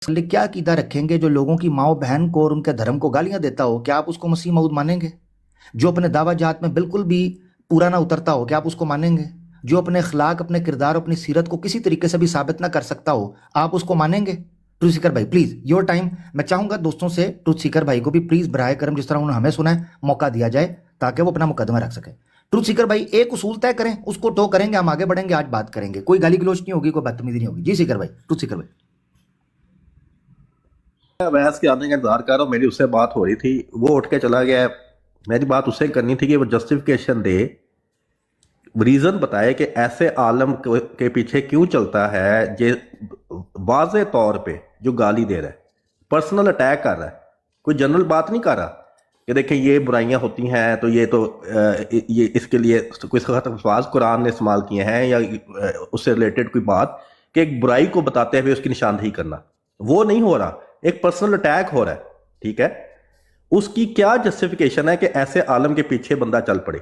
کیا عقیدہ رکھیں گے جو لوگوں کی ماں بہن کو اور ان کے دھرم کو گالیاں دیتا ہو؟ کیا آپ اس کو مسیح موعود مانیں گے؟ جو اپنے دعویٰ جات میں بالکل بھی پورا نہ اترتا ہو، کیا آپ اس کو مانیں گے؟ جو اپنے اخلاق، اپنے کردار، اپنی سیرت کو کسی طریقے سے بھی ثابت نہ کر سکتا ہو، آپ اس کو مانیں گے؟ ٹروتھ سیکر بھائی پلیز یور ٹائم. میں چاہوں گا دوستوں سے ٹروتھ سیکر بھائی کو بھی پلیز براہ کرم جس طرح انہوں نے ہمیں سنا ہے موقع دیا جائے تاکہ وہ اپنا مقدمہ رکھ سکے. ٹروتھ سیکر بھائی ایک اصول طے کریں، اس کو ٹو کریں گے، ہم آگے بڑھیں گے، آج بات کریں گے، کوئی گالی گلوچ نہیں ہوگی، کوئی بدتمیزی نہیں ہوگی. جی سیکر بھائی، ٹروتھ سیکر بھائی. ویس کے آنے کا انتظار کر رہا ہوں. میری اس سے بات ہو رہی تھی، وہ اٹھ کے چلا گیا ہے. میری بات اس سے کرنی تھی کہ وہ جسٹیفیکیشن دے، ریزن بتائے کہ ایسے عالم کے پیچھے کیوں چلتا ہے جو واضح طور پہ جو گالی دے رہا ہے، پرسنل اٹیک کر رہا ہے، کوئی جنرل بات نہیں کر رہا کہ دیکھیں یہ برائیاں ہوتی ہیں تو یہ اس کے لیے کوئی سخت الفاظ قرآن نے استعمال کیے ہیں یا اس سے ریلیٹڈ کوئی بات کہ ایک برائی کو بتاتے ہوئے اس کی نشاندہی کرنا. وہ نہیں ہو رہا، ایک پرسنل اٹیک ہو رہا ہے. ٹھیک ہے، اس کی کیا جسٹیفیکیشن ہے کہ ایسے عالم کے پیچھے بندہ چل پڑے؟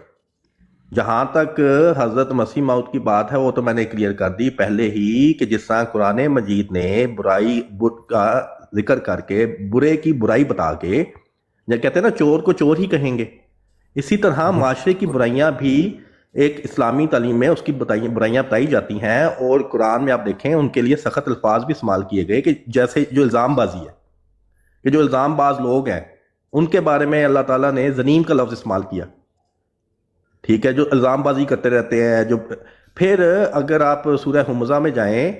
جہاں تک حضرت مسیح موعود کی بات ہے وہ تو میں نے کلیئر کر دی پہلے ہی کہ جس طرح قرآن مجید نے برائی کا ذکر کر کے برے کی برائی بتا کے، یا کہتے ہیں نا چور کو چور ہی کہیں گے، اسی طرح معاشرے کی برائیاں بھی ایک اسلامی تعلیم میں اس کی برائیاں بتائی جاتی ہیں. اور قرآن میں آپ دیکھیں ان کے لیے سخت الفاظ بھی استعمال کیے گئے کہ جیسے جو الزام بازی ہے، کہ جو الزام باز لوگ ہیں ان کے بارے میں اللہ تعالیٰ نے زنیم کا لفظ استعمال کیا. ٹھیک ہے، جو الزام بازی کرتے رہتے ہیں. جو پھر اگر آپ سورہ حمزہ میں جائیں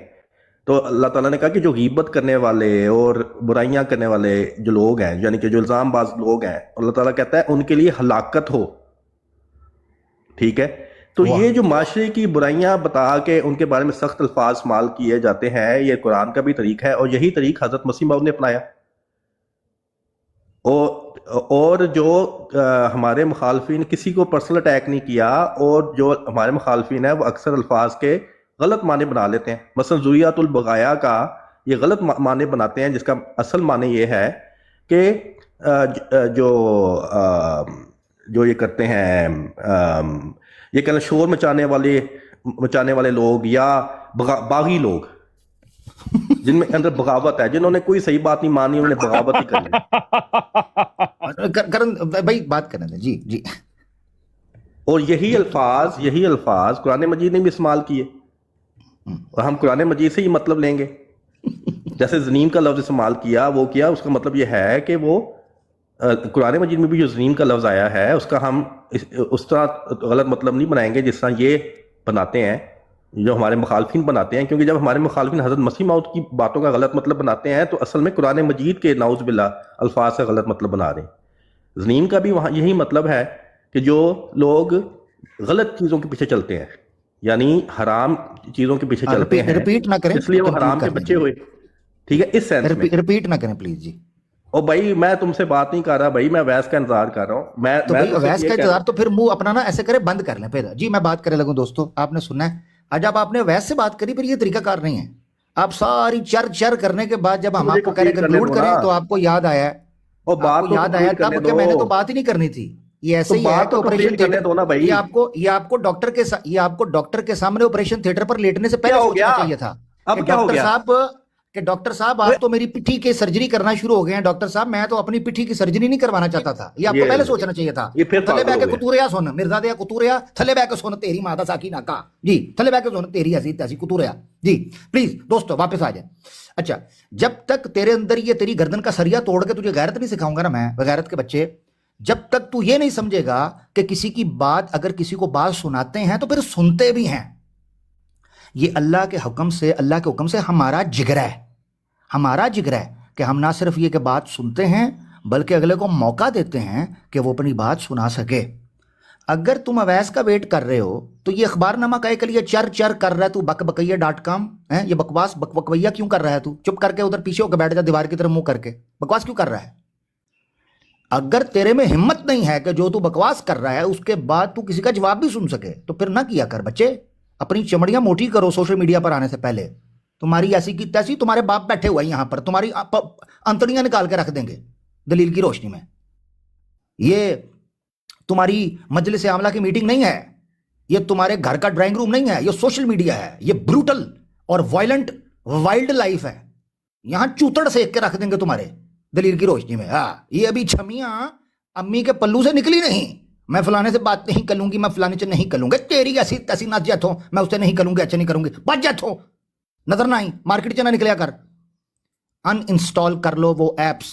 تو اللہ تعالیٰ نے کہا کہ جو غیبت کرنے والے اور برائیاں کرنے والے جو لوگ ہیں، یعنی کہ جو الزام باز لوگ ہیں، اللہ تعالیٰ کہتا ہے ان کے لیے ہلاکت ہو. ٹھیک ہے، تو یہ جو معاشرے کی برائیاں بتا کے ان کے بارے میں سخت الفاظ استعمال کیے جاتے ہیں، یہ قرآن کا بھی طریقہ ہے اور یہی طریق حضرت مسیح موعود نے اپنایا. اور جو ہمارے مخالفین کسی کو پرسنل اٹیک نہیں کیا، اور جو ہمارے مخالفین ہیں وہ اکثر الفاظ کے غلط معنی بنا لیتے ہیں. مثلا ذریۃ البغایا کا یہ غلط معنی بناتے ہیں، جس کا اصل معنی یہ ہے کہ جو یہ کرتے ہیں، یہ کہنا شور مچانے والے لوگ یا باغی لوگ جن میں اندر بغاوت ہے، جنہوں نے کوئی صحیح بات نہیں مانی، انہوں نے بغاوت ہی کرنی. کرن بھائی بات کرنے دیں. جی جی. اور یہی الفاظ قرآن مجید نے بھی استعمال کیے، اور ہم قرآن مجید سے ہی مطلب لیں گے. جیسے زنیم کا لفظ استعمال کیا، وہ کیا اس کا مطلب یہ ہے کہ وہ قرآن مجید میں بھی جو زنیم کا لفظ آیا ہے اس کا ہم اس طرح غلط مطلب نہیں بنائیں گے جس طرح یہ بناتے ہیں، جو ہمارے مخالفین بناتے ہیں. کیونکہ جب ہمارے مخالفین حضرت مسیح موعود کی باتوں کا غلط مطلب بناتے ہیں تو اصل میں قرآن مجید کے نعوذ باللہ الفاظ کا غلط مطلب بنا رہے ہیں. زنیم کا بھی وہاں یہی مطلب ہے کہ جو لوگ غلط چیزوں کے پیچھے چلتے ہیں، یعنی حرام چیزوں کے پیچھے چلتے ہیں، رپیٹ نہ کریں، اس لیے وہ حرام کے بچے ہوئے. ٹھیک ہے، اس سینس میں رپیٹ نہ کریں پلیز. جی. اور بھائی میں تم سے بات نہیں کر رہا بھائی، میں ویس کا انتظار کر رہا ہوں. تو بھائی اویس کا انتظار تو پھر منہ اپنا نا ایسے کرے بند کر لیں پھر. جی میں بات کرنے لگوں دوستو، آپ نے سننا ہے آج آپ نے اویس سے بات کری، پھر یہ طریقہ کار نہیں ہے. آپ ساری چر کرنے کے بعد جب ہم آپ کو کہہ رہے کنکلوڈ کریں تو آپ کو یاد آیا ہے، بات یاد آیا تب کہ میں نے تو بات ہی نہیں کرنی تھی. یہ ایسے ہی ہے کہ آپریشن تھیٹر، یہ آپ کو ڈاکٹر کے سامنے آپریشن تھیٹر پر لیٹنے سے پہلے سوچنا چاہیے تھا کہ ڈاکٹر صاحب آپ تو میری پٹھی کی سرجری کرنا شروع ہو گئے ہیں. ڈاکٹر صاحب میں تو اپنی پٹھی کی سرجری نہیں کروانا چاہتا تھا. یہ آپ کو پہلے سوچنا چاہیے تھا. تھلے بہ کے کتوریا سن مرزا دیا کتوریا، تھلے بہ کے سن تیری ماں دا ساکی ناکا. جی تھلے بہ کے سن تیری حسین تیسی کتوریا. جی پلیز دوستو واپس آ جائیں. اچھا، جب تک تیرے اندر یہ تیری گردن کا سریا توڑ کے تجھے غیرت نہیں سکھاؤں گا نا میں، بغیرت کے بچے، جب تک تو یہ نہیں سمجھے گا کہ کسی کی بات اگر کسی کو بات سناتے ہیں تو پھر سنتے بھی ہیں. یہ اللہ کے حکم سے ہمارا جگر ہے کہ ہم نہ صرف یہ کہ بات سنتے ہیں بلکہ اگلے کو موقع دیتے ہیں کہ وہ اپنی بات سنا سکے. اگر تم اویس کا ویٹ کر رہے ہو تو یہ اخبار نامہ کہے کے لیے چر کر رہا ہے تو بکبکیا.com ہے، یہ بکواس بکویا کیوں کر رہا ہے؟ تو چپ کر کے ادھر پیچھے ہو کے بیٹھ جا، دیوار کی طرف منہ کر کے بکواس کیوں کر رہا ہے؟ اگر تیرے میں ہمت نہیں ہے کہ جو تو بکواس کر رہا ہے اس کے بعد تو کسی کا جواب بھی سن سکے تو پھر نہ کیا کر بچے. اپنی چمڑیاں موٹی کرو سوشل میڈیا پر آنے سے پہلے. تمہاری ایسی کی تیسی، تمہارے باپ بیٹھے ہوئے یہاں پر تمہاری انتڑیاں نکال کے رکھ دیں گے دلیل کی روشنی میں. یہ تمہاری مجلس عاملہ کی میٹنگ نہیں ہے، یہ تمہارے گھر کا ڈرائنگ روم نہیں ہے، یہ سوشل میڈیا ہے. یہ بروٹل اور وائلنٹ وائلڈ لائف ہے. یہاں چوتڑ سیک کے رکھ دیں گے تمہارے دلیل کی روشنی میں. ہاں یہ ابھی چھمیاں امی کے پلو سے نکلی نہیں. میں فلانے سے بات نہیں کروں گی, میں فلانے سے نہیں کروں گا, تیری ایسی تیسی نہ جات ہو, میں اس سے نہیں کروں گی, اچھا نہیں کروں گی, بچ جات ہو, نظر نہ آئی, مارکیٹ سے نہ نکلیا کر. ان انسٹال کر لو وہ ایپس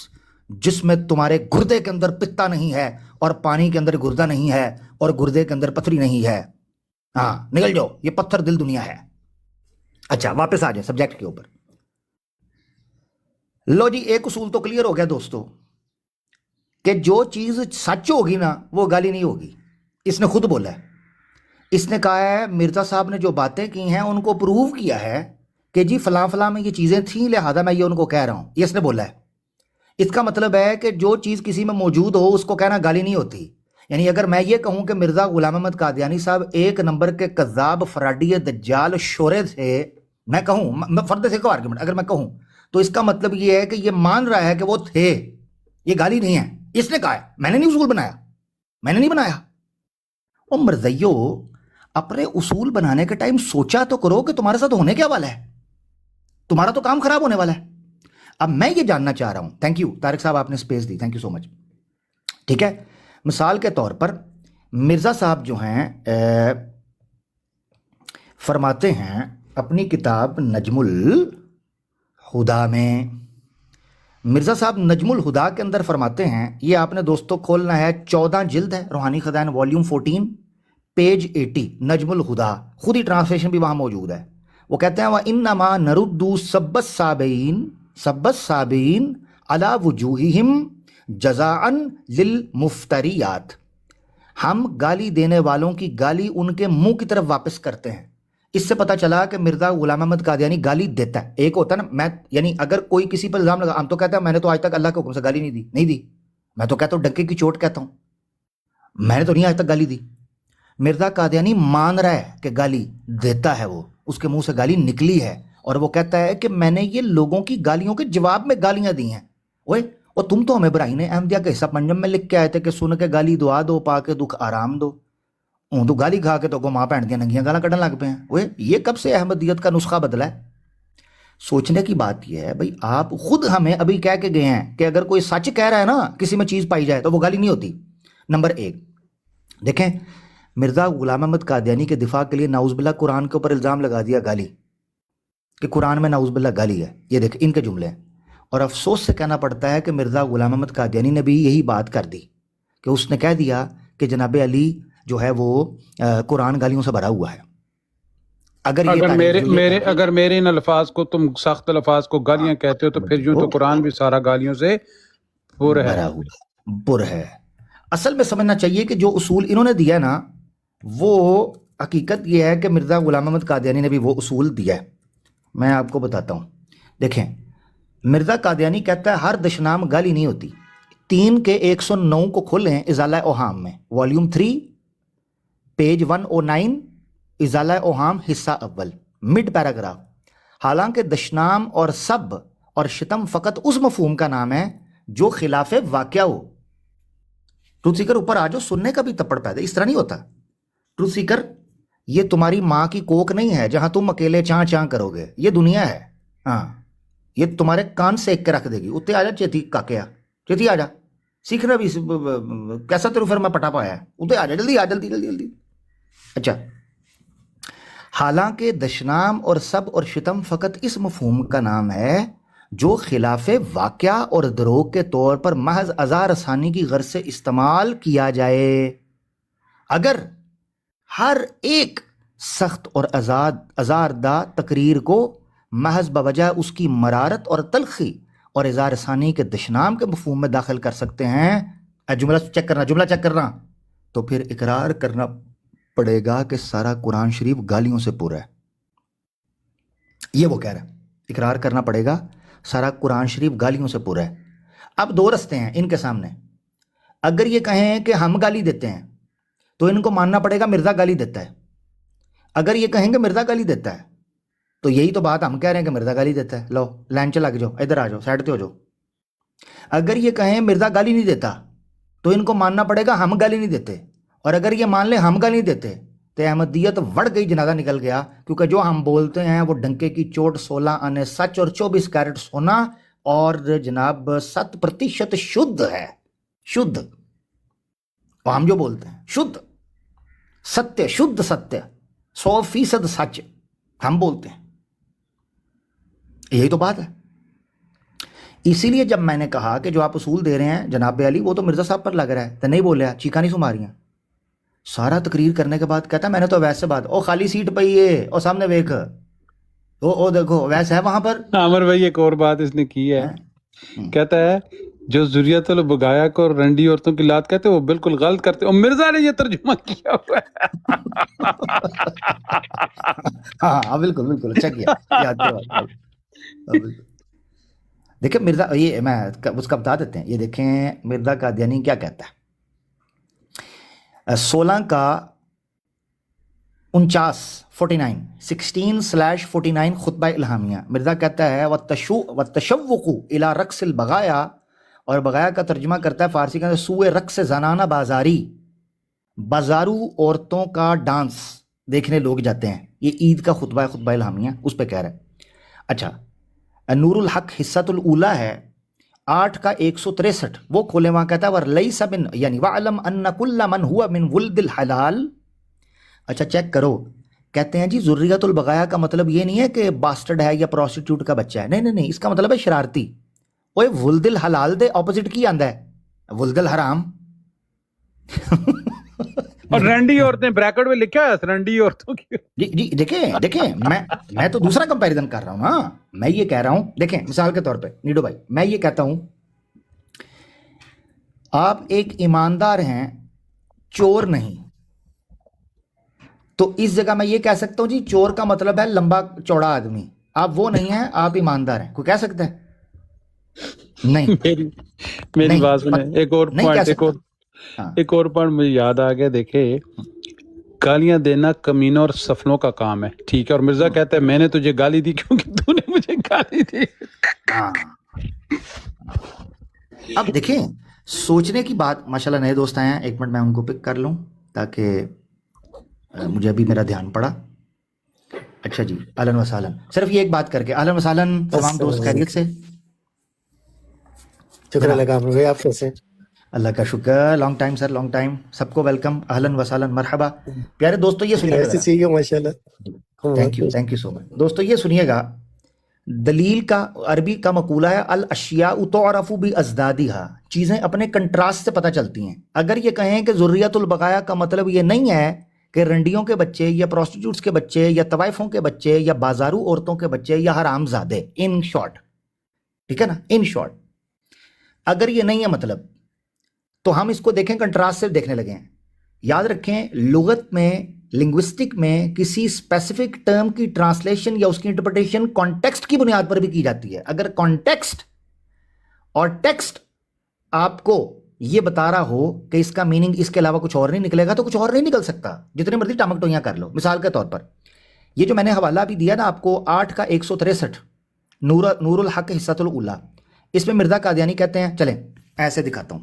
جس میں تمہارے گردے کے اندر پتا نہیں ہے اور پانی کے اندر گردہ نہیں ہے اور گردے کے اندر پتھری نہیں ہے. ہاں نکل جاؤ, یہ پتھر دل دنیا ہے. اچھا واپس آ جائیں سبجیکٹ کے اوپر. لو جی, ایک اصول تو کلیئر ہو گیا دوستو کہ جو چیز سچ ہوگی نا وہ گالی نہیں ہوگی. اس نے خود بولا ہے, اس نے کہا ہے مرزا صاحب نے جو باتیں کی ہیں ان کو پروو کیا ہے کہ جی فلاں فلاں میں یہ چیزیں تھیں لہذا میں یہ ان کو کہہ رہا ہوں. یہ اس نے بولا ہے. اس کا مطلب ہے کہ جو چیز کسی میں موجود ہو اس کو کہنا گالی نہیں ہوتی. یعنی اگر میں یہ کہوں کہ مرزا غلام احمد قادیانی صاحب ایک نمبر کے کذاب فراڈی دجال شورے تھے, میں کہوں فرد سے کو آرگومنٹ اگر میں کہوں تو اس کا مطلب یہ ہے کہ یہ مان رہا ہے کہ وہ تھے, یہ گالی نہیں ہے. اس نے کہا ہے, میں نے نہیں اصول بنایا, میں نے نہیں بنایا. او مرزائیو, اپنے اصول بنانے کے ٹائم سوچا تو کرو کہ تمہارے ساتھ ہونے کیا والا ہے, تمہارا تو کام خراب ہونے والا ہے. اب میں یہ جاننا چاہ رہا ہوں, تھینک یو طارق صاحب آپ نے سپیس دی, تھینک یو سو مچ. ٹھیک ہے, مثال کے طور پر مرزا صاحب جو ہیں فرماتے ہیں اپنی کتاب نجم الہدا میں, مرزا صاحب نجم الہدا کے اندر فرماتے ہیں, یہ آپ نے دوستوں کھولنا ہے, 14 جلد ہے روحانی خزائن والیوم 14 پیج 80, نجم الہدا, خود ہی ٹرانسلیشن بھی وہاں موجود ہے. وہ کہتے ہیں وَإِنَّمَا نَرُدُّ سَبَّ السَّابِئِينَ عَلَى وُجُوهِهِمْ جَزَاءً لِلْمُفْتَرِيَاتِ, ہم گالی دینے والوں کی گالی ان کے منہ کی طرف واپس کرتے ہیں. اس سے پتہ چلا کہ مرزا غلام احمد قادیانی گالی دیتا ہے. ایک ہوتا ہے نا, میں یعنی اگر کوئی کسی پر الزام لگا, ہم تو کہتے ہیں میں نے تو آج تک اللہ کے حکم سے گالی نہیں دی. میں تو کہتا ہوں ڈنکے کی چوٹ کہتا ہوں, میں نے تو نہیں آج تک گالی دی. مرزا قادیانی مان رہا ہے کہ گالی دیتا ہے, وہ اس کے منہ سے گالی نکلی ہے اور وہ کہتا ہے کہ میں نے یہ لوگوں کی گالیوں کے جواب میں گالیاں دی ہیں. اوے اور تم تو ہمیں براہین احمدیہ کے حصہ پنجم میں لکھ کے آئے تھے کہ سن کے گالی دعا دو, پا کے دکھ آرام دو. تو گالی کھا کے تو ماں پہن دیا ننگیاں گالاں کڈن لگ پے ہیں. اوے یہ کب سے احمدیت کا نسخہ بدلا ہے؟ سوچنے کی بات یہ ہے بھائی, آپ خود ہمیں ابھی کہہ کے گئے ہیں کہ اگر کوئی سچ کہہ رہا ہے نا کسی میں چیز پائی جائے تو وہ گالی نہیں ہوتی. نمبر 1 دیکھیں, مرزا غلام احمد قادیانی کے دفاع کے لیے نعوذ باللہ قرآن کے اوپر الزام لگا دیا گالی, کہ قرآن میں نعوذ باللہ گالی ہے. یہ دیکھ ان کے جملے ہیں, اور افسوس سے کہنا پڑتا ہے کہ مرزا غلام احمد قادیانی نے بھی یہی بات کر دی کہ اس نے کہہ دیا کہ جناب علی جو ہے وہ قرآن گالیوں سے بھرا ہوا ہے. اگر میرے ان الفاظ کو تم سخت الفاظ کو گالیاں کہتے ہو تو پھر یوں تو قرآن بھی سارا گالیوں سے پر ہے. اصل میں سمجھنا چاہیے کہ جو اصول انہوں نے دیا نا, وہ حقیقت یہ ہے کہ مرزا غلام احمد قادیانی نے بھی وہ اصول دیا ہے. میں آپ کو بتاتا ہوں. دیکھیں, مرزا قادیانی کہتا ہے ہر دشنام گالی نہیں ہوتی. 3 کے 109 کو کھولیں ازالہ اوہام میں, والیوم 3 پیج 109, ازالہ اوہام حصہ اول, مڈ پیراگراف. حالانکہ دشنام اور سب اور شتم فقط اس مفہوم کا نام ہے جو خلاف واقعہ ہو. ٹروتھ سیکر اوپر آ جاؤ, سننے کا بھی تپڑ پیدا, اس طرح نہیں ہوتا. ٹروتھ سیکر یہ تمہاری ماں کی کوک نہیں ہے جہاں تم اکیلے چاں چاں کرو گے, یہ دنیا ہے. ہاں یہ تمہارے کان سیک کے رکھ دے گی. اتنے آ جا چیتی کاکیا, چیتی آ جا, سیکھنا بھی کیسا تیرو پھر میں پٹا پایا ہے, اتنے آ جا, جلدی آ, جلدی جلدی جلدی. اچھا, حالانکہ دشنام اور سب اور شتم فقط اس مفہوم کا نام ہے جو خلاف واقعہ اور دروغ کے طور پر محض ازار رسانی کی غرض سے استعمال کیا جائے. اگر ہر ایک سخت اور ازاردہ تقریر کو محض بوجہ اس کی مرارت اور تلخی اور اظہار ثانی کے دشنام کے مفہوم میں داخل کر سکتے ہیں, جملہ چیک کرنا, تو پھر اقرار کرنا پڑے گا کہ سارا قرآن شریف گالیوں سے پورا ہے. یہ وہ کہہ رہا ہے, اقرار کرنا پڑے گا سارا قرآن شریف گالیوں سے پورا ہے. اب 2 رستے ہیں ان کے سامنے. اگر یہ کہیں کہ ہم گالی دیتے ہیں تو ان کو ماننا پڑے گا مرزا گالی دیتا ہے. اگر یہ کہیں گے مرزا گالی دیتا ہے تو یہی تو بات ہم کہہ رہے ہیں کہ مرزا گالی دیتا ہے. لو لائن چ لگ جاؤ, ادھر آ جاؤ, سائڈ پہ ہو جاؤ. اگر یہ کہیں مرزا گالی نہیں دیتا تو ان کو ماننا پڑے گا ہم گالی نہیں دیتے, اور اگر یہ مان لیں ہم گالی نہیں دیتے تو احمدیت بڑھ گئی، جنازہ نکل گیا، کیونکہ جو ہم بولتے ہیں وہ ڈنکے کی چوٹ، 16 آنے سچ اور 24 کیرٹ سونا اور جناب 7% شدھ ہے، شدھ، وہ ہم جو بولتے ہیں شدھ ستیہ، شدھ ستیہ، 100% سچ ہم بولتے ہیں، یہی تو بات ہے۔ اسی لیے جب میں نے کہا کہ جو آپ اصول دے رہے ہیں جناب علی وہ تو مرزا صاحب پر لگ رہا ہے، تو نہیں بولیا، چیخا نہیں سماریاں، سارا تقریر کرنے کے بعد کہتا ہے میں نے تو ویسے بات، او خالی سیٹ پئی ہے، او سامنے ویکھ، او دیکھو ویسے ہے وہاں پر۔ عامر بھائی ایک اور بات اس نے کی ہے، کہتا ہے جو ذریت البغایا کو رنڈی عورتوں کی لات کہتے ہیں وہ بالکل غلط کرتے ہیں، اور مرزا نے یہ ترجمہ کیا ہوا ہے۔ ہاں بالکل بالکل، اچھا کیا یاد کیا۔ دیکھیں مرزا، یہ میں اس کا بتا دیتے ہیں، یہ دیکھیں مرزا قادیانی کیا کہتا ہے، 16 کا 16/49 خطبہ الہامیہ، مرزا کہتا ہے وَالتَّشَوُّقُ إِلَى رَقْصِ الْبَغَايَا، اور بغایا کا ترجمہ کرتا ہے فارسی کا سوئے رقص زنانہ بازاری، بازارو عورتوں کا ڈانس دیکھنے لوگ جاتے ہیں، یہ عید کا خطبہ ہے، خطبہ الہامیہ، اس پہ کہہ رہا ہے۔ اچھا نور الحق حصۃ الاولیٰ ہے 8 کا 163، وہ کھولے وہاں کہتا ہے وَلَيْسَ مِن یعنی وَعْلَمْ أَنَّ كُلَّ مَنْ هُوَ مِنْ وُلْدِ الْحَلَال، اچھا چیک کرو، کہتے ہیں جی ذریت البغایا کا مطلب یہ نہیں ہے کہ باسٹرڈ ہے یا پروسٹیٹیوٹ کا بچہ ہے، نہیں، اس کا مطلب ہے شرارتی۔ اوے ولد الحلال دے اپوزٹ کی آندا ہے ولد الحرام۔ اور رنڈی عورتیں بریکٹ میں لکھا ہے رنڈی عورتوں کی۔ جی دیکھیں میں تو دوسرا کمپیریزن کر رہا ہوں، ہاں میں یہ کہہ رہا ہوں، دیکھیں مثال کے طور پہ نیڈو بھائی، میں یہ کہتا ہوں آپ ایک ایماندار ہیں، چور نہیں، تو اس جگہ میں یہ کہہ سکتا ہوں جی چور کا مطلب ہے لمبا چوڑا آدمی، آپ وہ نہیں ہیں، آپ ایماندار ہیں، کوئی کہہ سکتا ہے؟ نہیں، میری بات سنیں، ایک اور پوائنٹ مجھے یاد آ گیا، دیکھے گالیاں دینا کمینوں اور سفلوں کا کام ہے، ٹھیک ہے، اور مرزا کہتا ہے میں نے تجھے گالی دی کیونکہ تو نے مجھے گالی دی۔ اب دیکھیں سوچنے کی بات، ماشاءاللہ نئے دوست آئے ہیں، ایک منٹ میں ان کو پک کر لوں تاکہ مجھے ابھی میرا دھیان پڑا۔ اچھا جی، اہلاً وسہلاً، صرف یہ ایک بات کر کے اہلاً وسہلاً، تمام دوست خیریت سے؟ شکر اللہ کا، آپ کیسے؟ اللہ کا شکر، long time sir, long time, سب کو ویلکم، اہلاً وسہلاً، مرحبا۔ پیارے دوستو یہ سنیے ایسی چاہیے ماشاءاللہ، تھینک یو سو مچ۔ دوستو یہ سنیے گا، دلیل کا عربی کا مقولہ ہے الاشیاء تعرف بازدادها، چیزیں اپنے کنٹراسٹ سے پتہ چلتی ہیں۔ اگر یہ کہیں کہ ذریت البغایا کا مطلب یہ نہیں ہے کہ رنڈیوں کے بچے یا پروسٹیٹیوٹس کے بچے یا طوائفوں کے بچے یا بازارو عورتوں کے بچے یا حرام زادے، ان شارٹ، ٹھیک ہے نا، ان شارٹ اگر یہ نہیں ہے مطلب، تو ہم اس کو دیکھیں کنٹراسٹ سے دیکھنے لگے ہیں۔ یاد رکھیں لغت میں، لنگوسٹک میں کسی اسپیسیفک ٹرم کی ٹرانسلیشن یا اس کی انٹرپریٹیشن کانٹیکسٹ کی بنیاد پر بھی کی جاتی ہے۔ اگر کانٹیکسٹ اور ٹیکسٹ آپ کو یہ بتا رہا ہو کہ اس کا میننگ اس کے علاوہ کچھ اور نہیں نکلے گا تو کچھ اور نہیں نکل سکتا، جتنے مرضی ٹامکٹویاں کر لو۔ مثال کے طور پر یہ جو میں نے حوالہ بھی دیا نا آپ کو 8 کا 163 نور الحق حصۃ الاولیٰ، اس میں مرزا قادیانی کہتے ہیں، چلیں ایسے دکھاتا ہوں،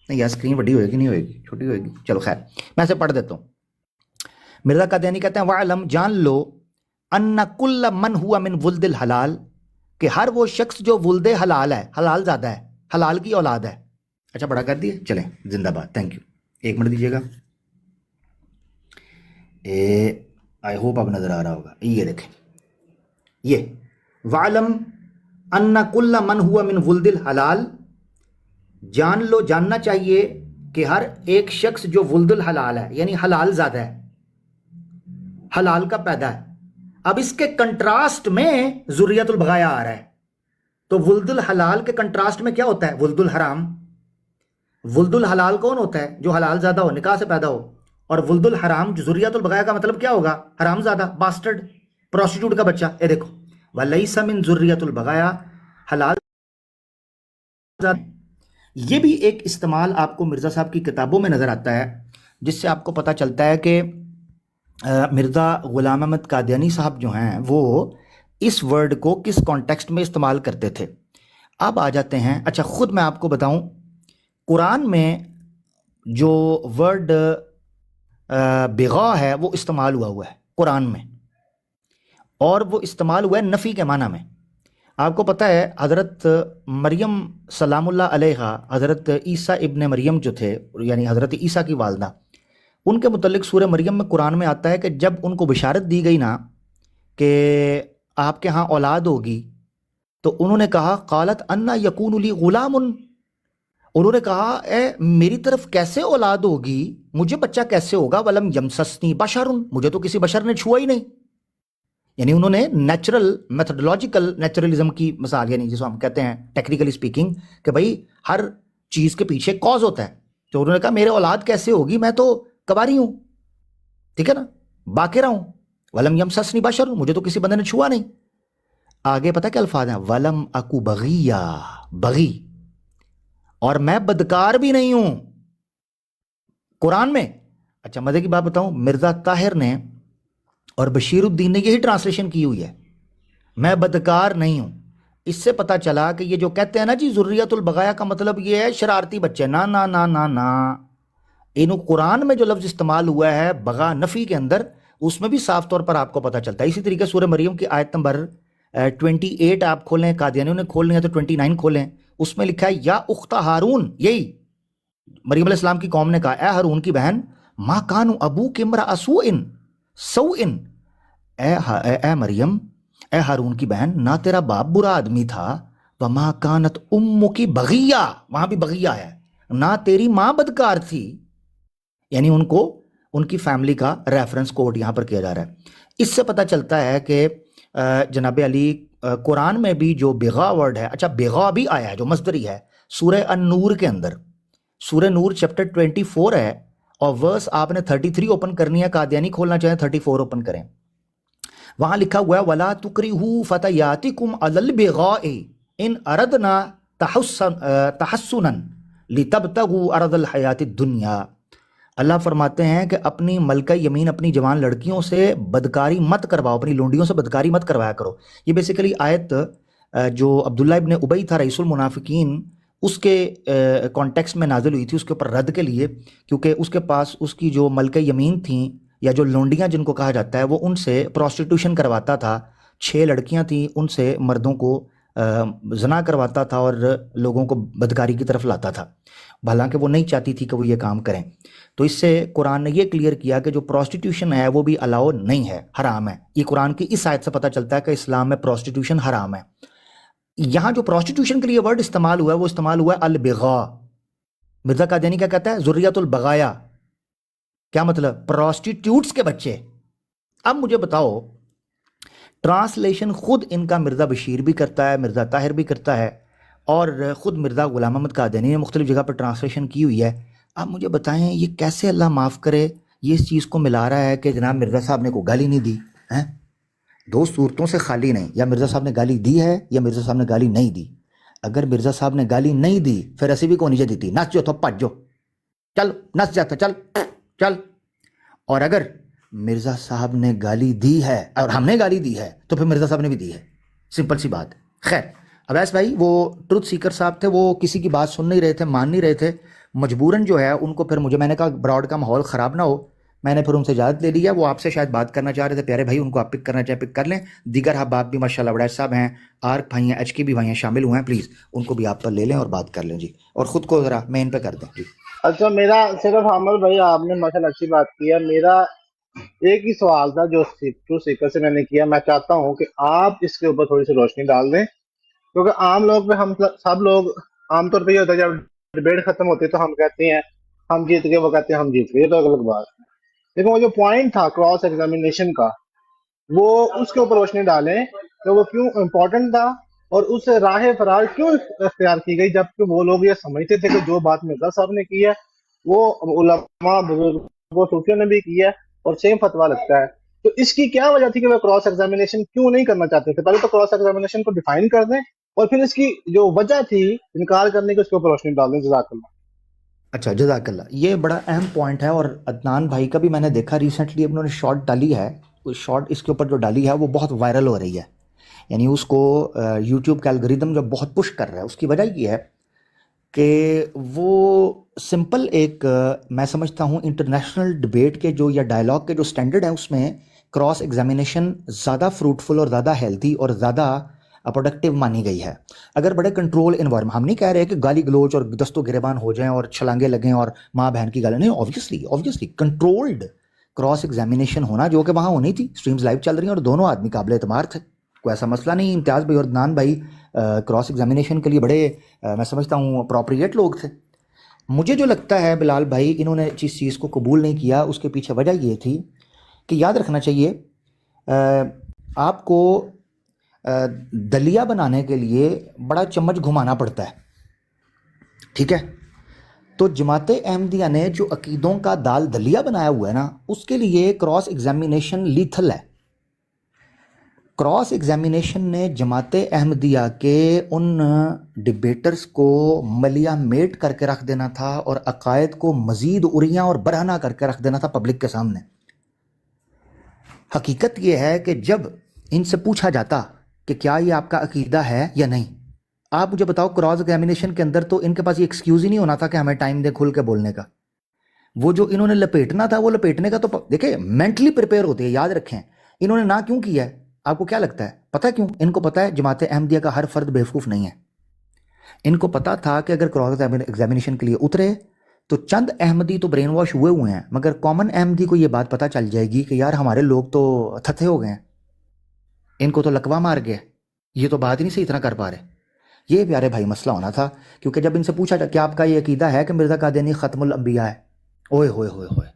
نہیں یار اسکرین بڑی ہوئے گی، نہیں ہوئے گی، چھوٹی ہوئے گی، چلو خیر میں ایسے پڑھ دیتا ہوں۔ مرزا قادیانی کہتے ہیں وَعْلَمْ، جان لو، أَنَّ كُلَّ مَنْ هُوَ مِنْ وُلْدِ الْحَلَال، کہ ہر وہ شخص جو ولد حلال ہے، حلال زادہ ہے، حلال کی اولاد ہے۔ اچھا بڑا کر دیے، چلیں زندہ باد، تھینک یو، ایک منٹ دیجیے گا، آئی ہوپ اب نظر آ رہا ہوگا، یہ دیکھیں، یہ وَعْلَمْ أَنَّ كُلَّ مَنْ هُوَ مِنْ وُلْدِ الْحَلَال، جان لو، جاننا چاہیے کہ ہر ایک شخص جو ولد الحلال ہے یعنی حلال زادہ ہے، حلال کا پیدا ہے۔ اب اس کے کنٹراسٹ میں ذریت البغایا آ رہا ہے، تو ولد الحلال کے کنٹراسٹ میں کیا ہوتا ہے؟ ولد الحرام۔ ولد الحلال کون ہوتا ہے؟ جو حلال زادہ ہو، نکاح سے پیدا ہو، اور ولد الحرام جو ذریت البغایا کا مطلب کیا ہوگا؟ حرام زادہ، باسٹرڈ، پروسٹیٹیوٹ کا بچہ۔ اے دیکھو وَلَيْسَ مِن ذُرِّيَّةِ الْبَغَايَا، حلال زادہ۔ یہ بھی ایک استعمال آپ کو مرزا صاحب کی کتابوں میں نظر آتا ہے، جس سے آپ کو پتہ چلتا ہے کہ مرزا غلام احمد قادیانی صاحب جو ہیں وہ اس ورڈ کو کس کانٹیکسٹ میں استعمال کرتے تھے۔ اب آ جاتے ہیں، اچھا خود میں آپ کو بتاؤں، قرآن میں جو ورڈ بغا ہے وہ استعمال ہوا ہے قرآن میں، اور وہ استعمال ہوا ہے نفی کے معنی میں۔ آپ کو پتہ ہے حضرت مریم سلام اللہ علیہا، حضرت عیسیٰ ابن مریم جو تھے، یعنی حضرت عیسیٰ کی والدہ، ان کے متعلق سورہ مریم میں قرآن میں آتا ہے کہ جب ان کو بشارت دی گئی نا کہ آپ کے ہاں اولاد ہوگی، تو انہوں نے کہا قالت انا یکون لی غلام، انہوں نے کہا اے میری طرف کیسے اولاد ہوگی، مجھے بچہ کیسے ہوگا، ولم یمسسنی بشر، مجھے تو کسی بشر نے چھوا ہی نہیں۔ یعنی انہوں نے نیچرل میتھڈولوجیکل نیچرلزم کی مثال، یعنی جس کو ہم کہتے ہیں ٹیکنیکلی اسپیکنگ کہ بھائی ہر چیز کے پیچھے کاز ہوتا ہے، تو انہوں نے کہا میرے اولاد کیسے ہوگی، میں تو کباری ہوں، ٹھیک ہے نا، باقرہ ہوں، ولم یمسسنی بشر، مجھے تو کسی بندے نے چھوا نہیں۔ آگے پتہ کیا الفاظ ہیں، ولم اکو بغیہ، بغی، اور میں بدکار بھی نہیں ہوں، قرآن میں۔ اچھا مزے کی بات بتاؤں، مرزا طاہر نے اور بشیر الدین نے یہی ٹرانسلیشن کی ہوئی ہے، میں بدکار نہیں ہوں۔ اس سے پتہ چلا کہ یہ جو کہتے ہیں نا جی ذریت البغایا کا مطلب یہ ہے شرارتی بچے، نا نا نا نا نا، انہوں قرآن میں جو لفظ استعمال ہوا ہے بغا نفی کے اندر، اس میں بھی صاف طور پر آپ کو پتہ چلتا ہے۔ اسی طریقے سورہ مریم کی آیت نمبر 28 آپ کھولیں، قادیانیوں نے کھولنی ہے تو 29 کھولیں، اس میں لکھا ہے یا اخت ہارون، یہی مریم علیہ السلام کی قوم نے کہا اے ہارون کی بہن، ما کان ابوک امرأ سوء، اے مریم، اے ہارون کی بہن، نہ تیرا باپ برا آدمی تھا، وما کانت امک بغیہ، وہاں بھی بغیہ ہے، نہ تیری ماں بدکار تھی، یعنی ان کو ان کی فیملی کا ریفرنس کوڈ یہاں پر کیا جا رہا ہے۔ اس سے پتہ چلتا ہے کہ جناب علی قرآن میں بھی جو بغا ورڈ ہے، اچھا بغا بھی آیا ہے جو مصدری ہے سورہ النور کے اندر، سورہ نور چیپٹر 24 ہے، اور ورس آپ نے 33 اوپن کرنی ہے، قادیانی کھولنا چاہیں 34 اوپن کریں، وہاں لکھا ہوا ہے وَلَا تُكْرِهُوا فَتَيَاتِكُمْ عَلَى الْبِغَاءِ إِنْ أَرَدْنَا تَحَسُّنًا لِتَبْتَغُوا عَرَضَ الْحَيَاةِ الدُّنْيَا۔ اللہ فرماتے ہیں کہ اپنی ملکہ یمین اپنی جوان لڑکیوں سے بدکاری مت کرواؤ، اپنی لونڈیوں سے بدکاری مت کروایا کرو۔ یہ بیسیکلی آیت جو عبداللہ ابن ابی تھا رئیس المنافقین، اس کے کانٹیکس میں نازل ہوئی تھی، اس کے اوپر رد کے لیے، کیونکہ اس کے پاس اس کی جو ملکہ یمین تھیں یا جو لونڈیاں جن کو کہا جاتا ہے، وہ ان سے پروسٹیٹیوشن کرواتا تھا، 6 لڑکیاں تھیں، ان سے مردوں کو زنا کرواتا تھا اور لوگوں کو بدکاری کی طرف لاتا تھا، حالانکہ وہ نہیں چاہتی تھی کہ وہ یہ کام کریں۔ تو اس سے قرآن نے یہ کلیئر کیا کہ جو پروسٹیٹیوشن ہے وہ بھی الاؤ نہیں ہے، حرام ہے۔ یہ قرآن کی اس آیت سے پتہ چلتا ہے کہ اسلام میں پروسٹیٹیوشن حرام ہے۔ یہاں جو پروسٹیٹیوشن کے لیے ورڈ استعمال ہوا ہے وہ استعمال ہوا ہے البغا۔ مرزا قادیانی کیا کہتا ہے، ذریت البغایا، کیا مطلب، پروسٹیٹیوٹس کے بچے۔ اب مجھے بتاؤ، ٹرانسلیشن خود ان کا مرزا بشیر بھی کرتا ہے، مرزا طاہر بھی کرتا ہے، اور خود مرزا غلام احمد قادیانی نے مختلف جگہ پر ٹرانسلیشن کی ہوئی ہے۔ اب مجھے بتائیں یہ کیسے اللہ معاف کرے یہ اس چیز کو ملا رہا ہے کہ جناب مرزا صاحب نے کوئی گالی نہیں دی ہیں، 2 صورتوں سے خالی نہیں، یا مرزا صاحب نے گالی دی ہے یا مرزا صاحب نے گالی نہیں دی۔ اگر مرزا صاحب نے گالی نہیں دی پھر ایسی بھی کو نیچے دیتی، نس جو تو پٹ جو، چل نس جاتا، چل چل۔ اور اگر مرزا صاحب نے گالی دی ہے اور ہم نے گالی دی ہے تو پھر مرزا صاحب نے بھی دی ہے، سمپل سی بات۔ خیر اویس بھائی وہ ٹروتھ سیکر صاحب تھے، وہ کسی کی بات سن نہیں رہے تھے، مان نہیں رہے تھے، مجبوراً جو ہے ان کو پھر میں نے کہا براڈ کا ماحول خراب نہ ہو، میں نے پھر ان سے اجازت لے لی ہے۔ وہ آپ سے شاید بات کرنا چاہ رہے تھے، پیارے بھائی ان کو آپ پک کرنا چاہیں پک کر لیں۔ دیگر احباب بھی ماشاء اللہ وڑائچ صاحب ہیں، آرک بھائی ہیں، ایچ کے بھی بھائی ہیں، شامل ہوئے ہیں، پلیز ان کو بھی آپ پر لے لیں اور بات کر لیں جی، اور خود کو ذرا مین پہ کر دیں جی۔ اچھا میرا صرف عامر بھائی آپ نے ماشاء اللہ اچھی بات کی ہے، میرا ایک ہی سوال تھا جو سیکر سے میں نے کیا، میں چاہتا ہوں کہ آپ اس کے اوپر تھوڑی سی روشنی ڈال دیں، کیونکہ عام لوگ پہ ہم سب لوگ عام طور پہ یہ ہوتا ہے جب ڈبیٹ ختم ہوتی ہے تو ہم کہتے ہیں ہم جیت گئے، وہ کہتے ہیں ہم جیت گئے، یہ تو الگ بات ہے۔ لیکن وہ جو پوائنٹ تھا کراس ایگزامینیشن کا، وہ اس کے اوپر روشنی ڈالیں کہ وہ کیوں امپورٹنٹ تھا اور اس راہ فرار کیوں اختیار کی گئی، جبکہ وہ لوگ یہ سمجھتے تھے کہ جو بات مرزا صاحب نے کی ہے وہ علماء بزرگوں صوفیوں نے بھی کی ہے اور سیم فتویٰ لگتا ہے۔ تو اس کی کیا وجہ تھی کہ وہ کراس ایگزامینیشن کیوں نہیں کرنا چاہتے تھے؟ پہلے تو کراس ایگزامینیشن کو ڈیفائن کر دیں اور پھر اس کی جو وجہ تھی انکار کرنے کی اس کے اوپر روشنی ڈال دیں۔ جزاک اللہ۔ اچھا جزاک اللہ، یہ بڑا اہم پوائنٹ ہے، اور عدنان بھائی کا بھی میں نے دیکھا ریسنٹلی انہوں نے شارٹ ڈالی ہے، شارٹ اس کے اوپر جو ڈالی ہے وہ بہت وائرل ہو رہی ہے، یعنی اس کو یوٹیوب کا الگوریدم جو بہت پش کر رہا ہے۔ اس کی وجہ یہ ہے کہ وہ سمپل ایک میں سمجھتا ہوں انٹرنیشنل ڈبیٹ کے جو یا ڈائلاگ کے جو سٹینڈرڈ ہیں اس میں کراس ایگزامینیشن زیادہ فروٹفل اور زیادہ ہیلتھی اور زیادہ پروڈکٹیو مانی گئی ہے. اگر بڑے کنٹرول انوائرمنٹ، ہم نہیں کہہ رہے کہ گالی گلوچ اور دست و گریبان ہو جائیں اور چھلانگے لگیں اور ماں بہن کی گالیں، نہیں، آبویسلی کنٹرولڈ کراس ایگزامینیشن ہونا، جو کہ وہاں ہونی تھی. اسٹریمز لائیو چل رہی ہیں اور دونوں آدمی قابل اعتبار تھے، کوئی ایسا مسئلہ نہیں. امتیاز بھائی اور عدنان بھائی کراس ایگزامینیشن کے لیے بڑے میں سمجھتا ہوں اپروپریٹ لوگ تھے. مجھے جو لگتا ہے بلال بھائی انہوں نے جس چیز کو قبول نہیں کیا اس کے پیچھے وجہ یہ تھی کہ یاد رکھنا چاہیے آپ کو دلیا بنانے کے لیے بڑا چمچ گھمانا پڑتا ہے، ٹھیک ہے؟ تو جماعت احمدیہ نے جو عقیدوں کا دال دلیا بنایا ہوا ہے نا، اس کے لیے کراس ایگزامینیشن لیتھل ہے. کراس ایگزامینیشن نے جماعت احمدیہ کے ان ڈبیٹرز کو ملیا میٹ کر کے رکھ دینا تھا اور عقائد کو مزید اریاں اور برہنہ کر کے رکھ دینا تھا پبلک کے سامنے. حقیقت یہ ہے کہ جب ان سے پوچھا جاتا کہ کیا یہ آپ کا عقیدہ ہے یا نہیں، آپ مجھے بتاؤ کراس ایگزامینیشن کے اندر تو ان کے پاس یہ ایکسکیوز ہی نہیں ہونا تھا کہ ہمیں ٹائم دے کھل کے بولنے کا. وہ جو انہوں نے لپیٹنا تھا وہ لپیٹنے کا تو دیکھیں مینٹلی پریپیئر ہوتے ہیں. یاد رکھیں انہوں نے نہ کیوں کیا ہے؟ آپ کو کیا لگتا ہے؟ پتہ کیوں؟ ان کو پتہ ہے جماعت احمدیہ کا ہر فرد بیوقوف نہیں ہے. ان کو پتہ تھا کہ اگر کراس ایگزامینیشن کے لیے اترے تو چند احمدی تو برین واش ہوئے ہیں، مگر کامن احمدی کو یہ بات پتہ چل جائے گی کہ یار ہمارے لوگ تو تھتھے ہو گئے ہیں، ان کو تو لکوا مار گیا، یہ تو بات ہی نہیں صحیح طرح کر پا رہے. یہ پیارے بھائی مسئلہ ہونا تھا. کیونکہ جب ان سے پوچھا کہ آپ کا یہ عقیدہ ہے کہ مرزا قادیانی ختم الانبیاء ہے، اوئے ہوئے ہوئے ہوئے،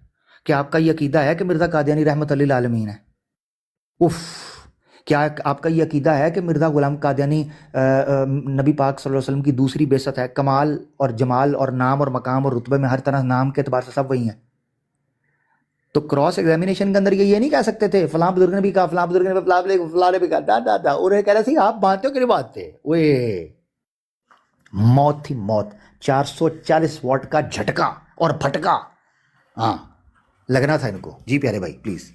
کیا آپ کا یہ عقیدہ ہے کہ مرزا قادیانی رحمت للعالمین ہے، اف، کیا آپ کا یہ عقیدہ ہے کہ مرزا غلام قادیانی نبی پاک صلی اللہ علیہ وسلم کی دوسری بعثت ہے، کمال اور جمال اور نام اور مقام اور رتبے میں ہر طرح نام کے اعتبار سے سب وہی ہیں؟ تو کراس ایگزامینیشن کے اندر یہ نہیں کہہ سکتے تھے فلاں بزرگ نے بھی کہا، فلاں بزرگ نے فلاں نے بھی کہا، دا انہیں کہہ رہے تھے آپ مانتے ہو کہ نہیں مانتے؟ اوئے موت تھی موت. 440 واٹ کا جھٹکا اور پھٹکا ہاں لگنا تھا ان کو. جی پیارے بھائی پلیز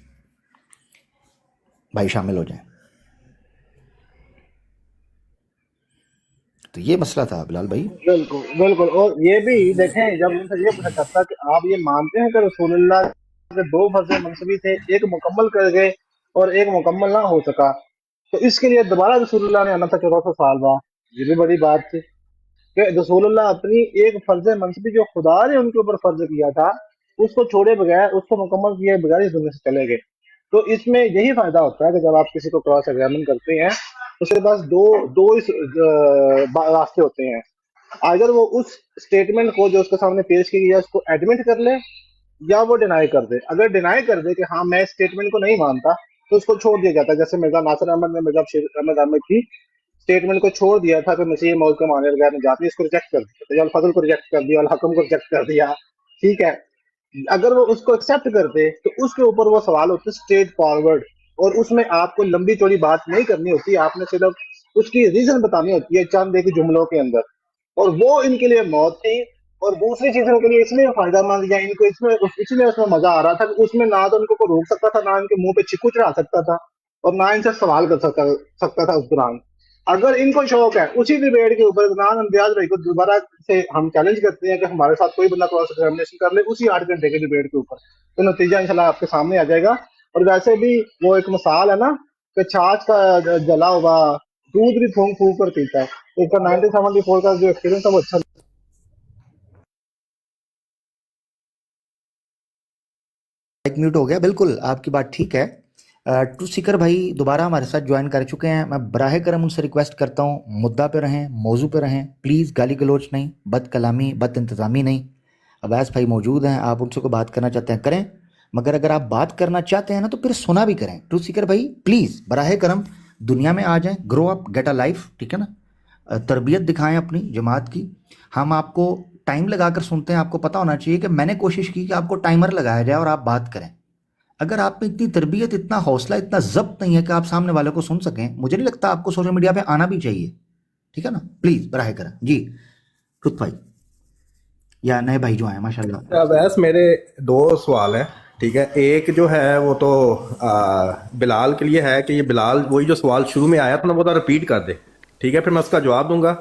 بھائی شامل ہو جائیں. تو یہ مسئلہ تھا بلال بھائی. بالکل. اور یہ بھی دیکھیں جب ان سے یہ پوچھا جاتا کہ آپ یہ مانتے ہیں کہ رسول اللہ کے 2 فرض منصبی تھے، ایک مکمل کر گئے اور ایک مکمل نہ ہو سکا، تو اس کے لیے دوبارہ رسول اللہ نے آنا تھا 1400 سال بعد. یہ بھی بڑی بات تھی کہ رسول اللہ اپنی ایک فرض منصبی جو خدا نے ان کے اوپر فرض کیا تھا اس کو چھوڑے بغیر، اس کو مکمل کیے بغیر اس دنیا سے چلے گئے. تو اس میں یہی فائدہ ہوتا ہے کہ جب آپ کسی کو کراس ایگزامن کرتے ہیں اس کے پاس دو راستے ہوتے ہیں. اگر وہ اس اسٹیٹمنٹ کو جو اس کے سامنے پیش کی گئی ہے اس کو ایڈمٹ کر لے یا وہ ڈینائی کر دے. اگر ڈینائی کر دے کہ ہاں میں اس اسٹیٹمنٹ کو نہیں مانتا تو اس کو چھوڑ دیا جاتا ہے. جیسے مرزا ناصر احمد نے مرزا بشیر احمد احمد کی اسٹیٹمنٹ کو چھوڑ دیا تھا کہ مسیح موت کے معنی بغیر نجات نہیں، اس کو ریجیکٹ کر دیا، الفضل کو ریجیکٹ کر دیا، الحکم کو ریجیکٹ کر دیا، ٹھیک ہے. اگر وہ اس کو ایکسیپٹ کرتے تو اس کے اوپر وہ سوال ہوتے اسٹریٹ فارورڈ، اور اس میں آپ کو لمبی چوڑی بات نہیں کرنی ہوتی، آپ نے صرف اس کی ریزن بتانی ہوتی ہے چند ایک جملوں کے اندر. اور وہ ان کے لیے موت تھی. اور دوسری چیز ان کے لیے اس لیے فائدہ مند یا ان کو اس لیے اس میں مزہ آ رہا تھا کہ اس میں نہ تو ان کو کوئی روک سکتا تھا، نہ ان کے منہ پہ چیکو چڑھا سکتا تھا، اور نہ ان سے سوال کر سکتا تھا اس دوران. اگر ان کو شوق ہے اسی ڈیبیٹ کے اوپر عدنان امتیاز بھائی کو دوبارہ سے ہم چیلنج کرتے ہیں کہ ہمارے ساتھ کوئی بندہ کراس ایگزامینیشن کر لے اسی 8 گھنٹے کے ڈیبیٹ کے اوپر، تو نتیجہ انشاءاللہ آپ کے سامنے آ جائے گا. اور ویسے بھی وہ ایک مثال ہے نا کہ چھاچ کا جلا ہوا دودھ بھی پھونک پھونک کر پیتا ہے. ایک کا 1974 کا جو ایکسپیرینس تھا وہ اچھا. ایک میوٹ ہو گیا. بالکل آپ کی بات ٹھیک ہے. ٹو سیکر بھائی دوبارہ ہمارے ساتھ جوائن کر چکے ہیں. میں براہ کرم ان سے ریکویسٹ کرتا ہوں مدعا پہ رہیں، موضوع پہ رہیں پلیز. گالی گلوچ نہیں، بد کلامی، بد انتظامی نہیں. عباس بھائی موجود ہیں، آپ ان سے کوئی بات کرنا چاہتے ہیں کریں، مگر اگر آپ بات کرنا چاہتے ہیں نا تو پھر سنا بھی کریں. ٹو سیکر بھائی پلیز براہ کرم دنیا میں آ جائیں، گرو اپ، گیٹ اے لائف، ٹھیک ہے نا. تربیت دکھائیں اپنی جماعت کی. ہم آپ کو ٹائم لگا کر سنتے ہیں. آپ کو پتہ ہونا چاہیے کہ میں نے کوشش کی کہ آپ کو ٹائمر لگایا جائے اور آپ بات کریں. اگر آپ میں اتنی تربیت، اتنا حوصلہ، اتنا ضبط نہیں ہے کہ آپ سامنے والے کو سن سکیں، مجھے نہیں لگتا آپ کو سوشل میڈیا پہ آنا بھی چاہیے، ٹھیک ہے نا. پلیز براہ کریں. جی رت بھائی یا نئے بھائی جو ہیں ماشاء اللہ. ویس میرے 2 سوال ہیں، ٹھیک ہے. ایک جو ہے وہ تو بلال کے لیے ہے کہ یہ بلال وہی جو سوال شروع میں آیا تھا نا وہ تو رپیٹ کر دے، ٹھیک ہے، پھر میں اس کا جواب دوں گا.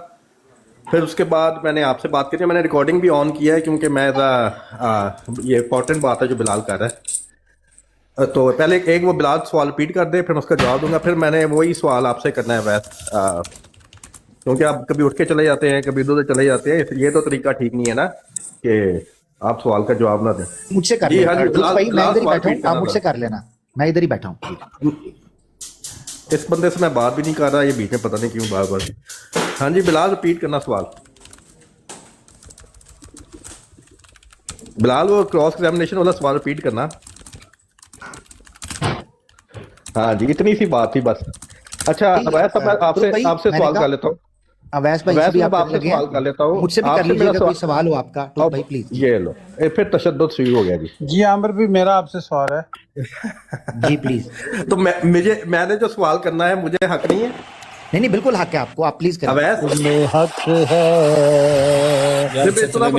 پھر اس کے بعد میں نے آپ سے بات کی، میں نے ریکارڈنگ بھی آن کیا ہے کیونکہ میں یہ امپورٹنٹ بات ہے جو بلال کر رہا ہے. تو پہلے ایک وہ بلال سوال ریپیٹ کر دے، پھر میں اس کا جواب دوں گا. پھر میں نے وہی سوال آپ سے کرنا ہے ویس، کیونکہ آپ کبھی اٹھ کے چلے جاتے ہیں کبھی ادھر چلے جاتے ہیں. یہ تو طریقہ ٹھیک نہیں ہے نا کہ آپ سوال کا جواب نہ دیں. مجھ سے کر جی لینا ہاں جی، بھائی، میں ادھر ہی بیٹھا ہوں، آپ مجھ سے تھا. کر لینا، میں ادھر ہی بیٹھا ہوں. اس بندے سے میں بات بھی نہیں کر رہا، یہ بیچ میں پتہ نہیں کیوں بار بار. ہاں جی بلال ریپیٹ کرنا سوال. بلال وہ کراس ایگزامینیشن والا سوال ریپیٹ کرنا. ہاں جی اتنی سی بات تھی بس. اچھا اویس میں آپ سے سوال کر لیتا ہوں. اویس بھائی میں آپ آپ سے سوال کر لیتا ہوں، مجھ سے بھی آپ کر سے لیجیے میرا گا کوئی سوال ہو آپ کا تو بھائی پلیز. یہ لو پھر تشدد شروع ہو گیا جی. جی عامر بھی میرا آپ سے سوال ہے. جی پلیز. تو میں نے جو سوال کرنا ہے مجھے حق نہیں ہے؟ نہیں بالکل حق ہے آپ کو، آپ پلیز کریں. اویس حق ہے سوال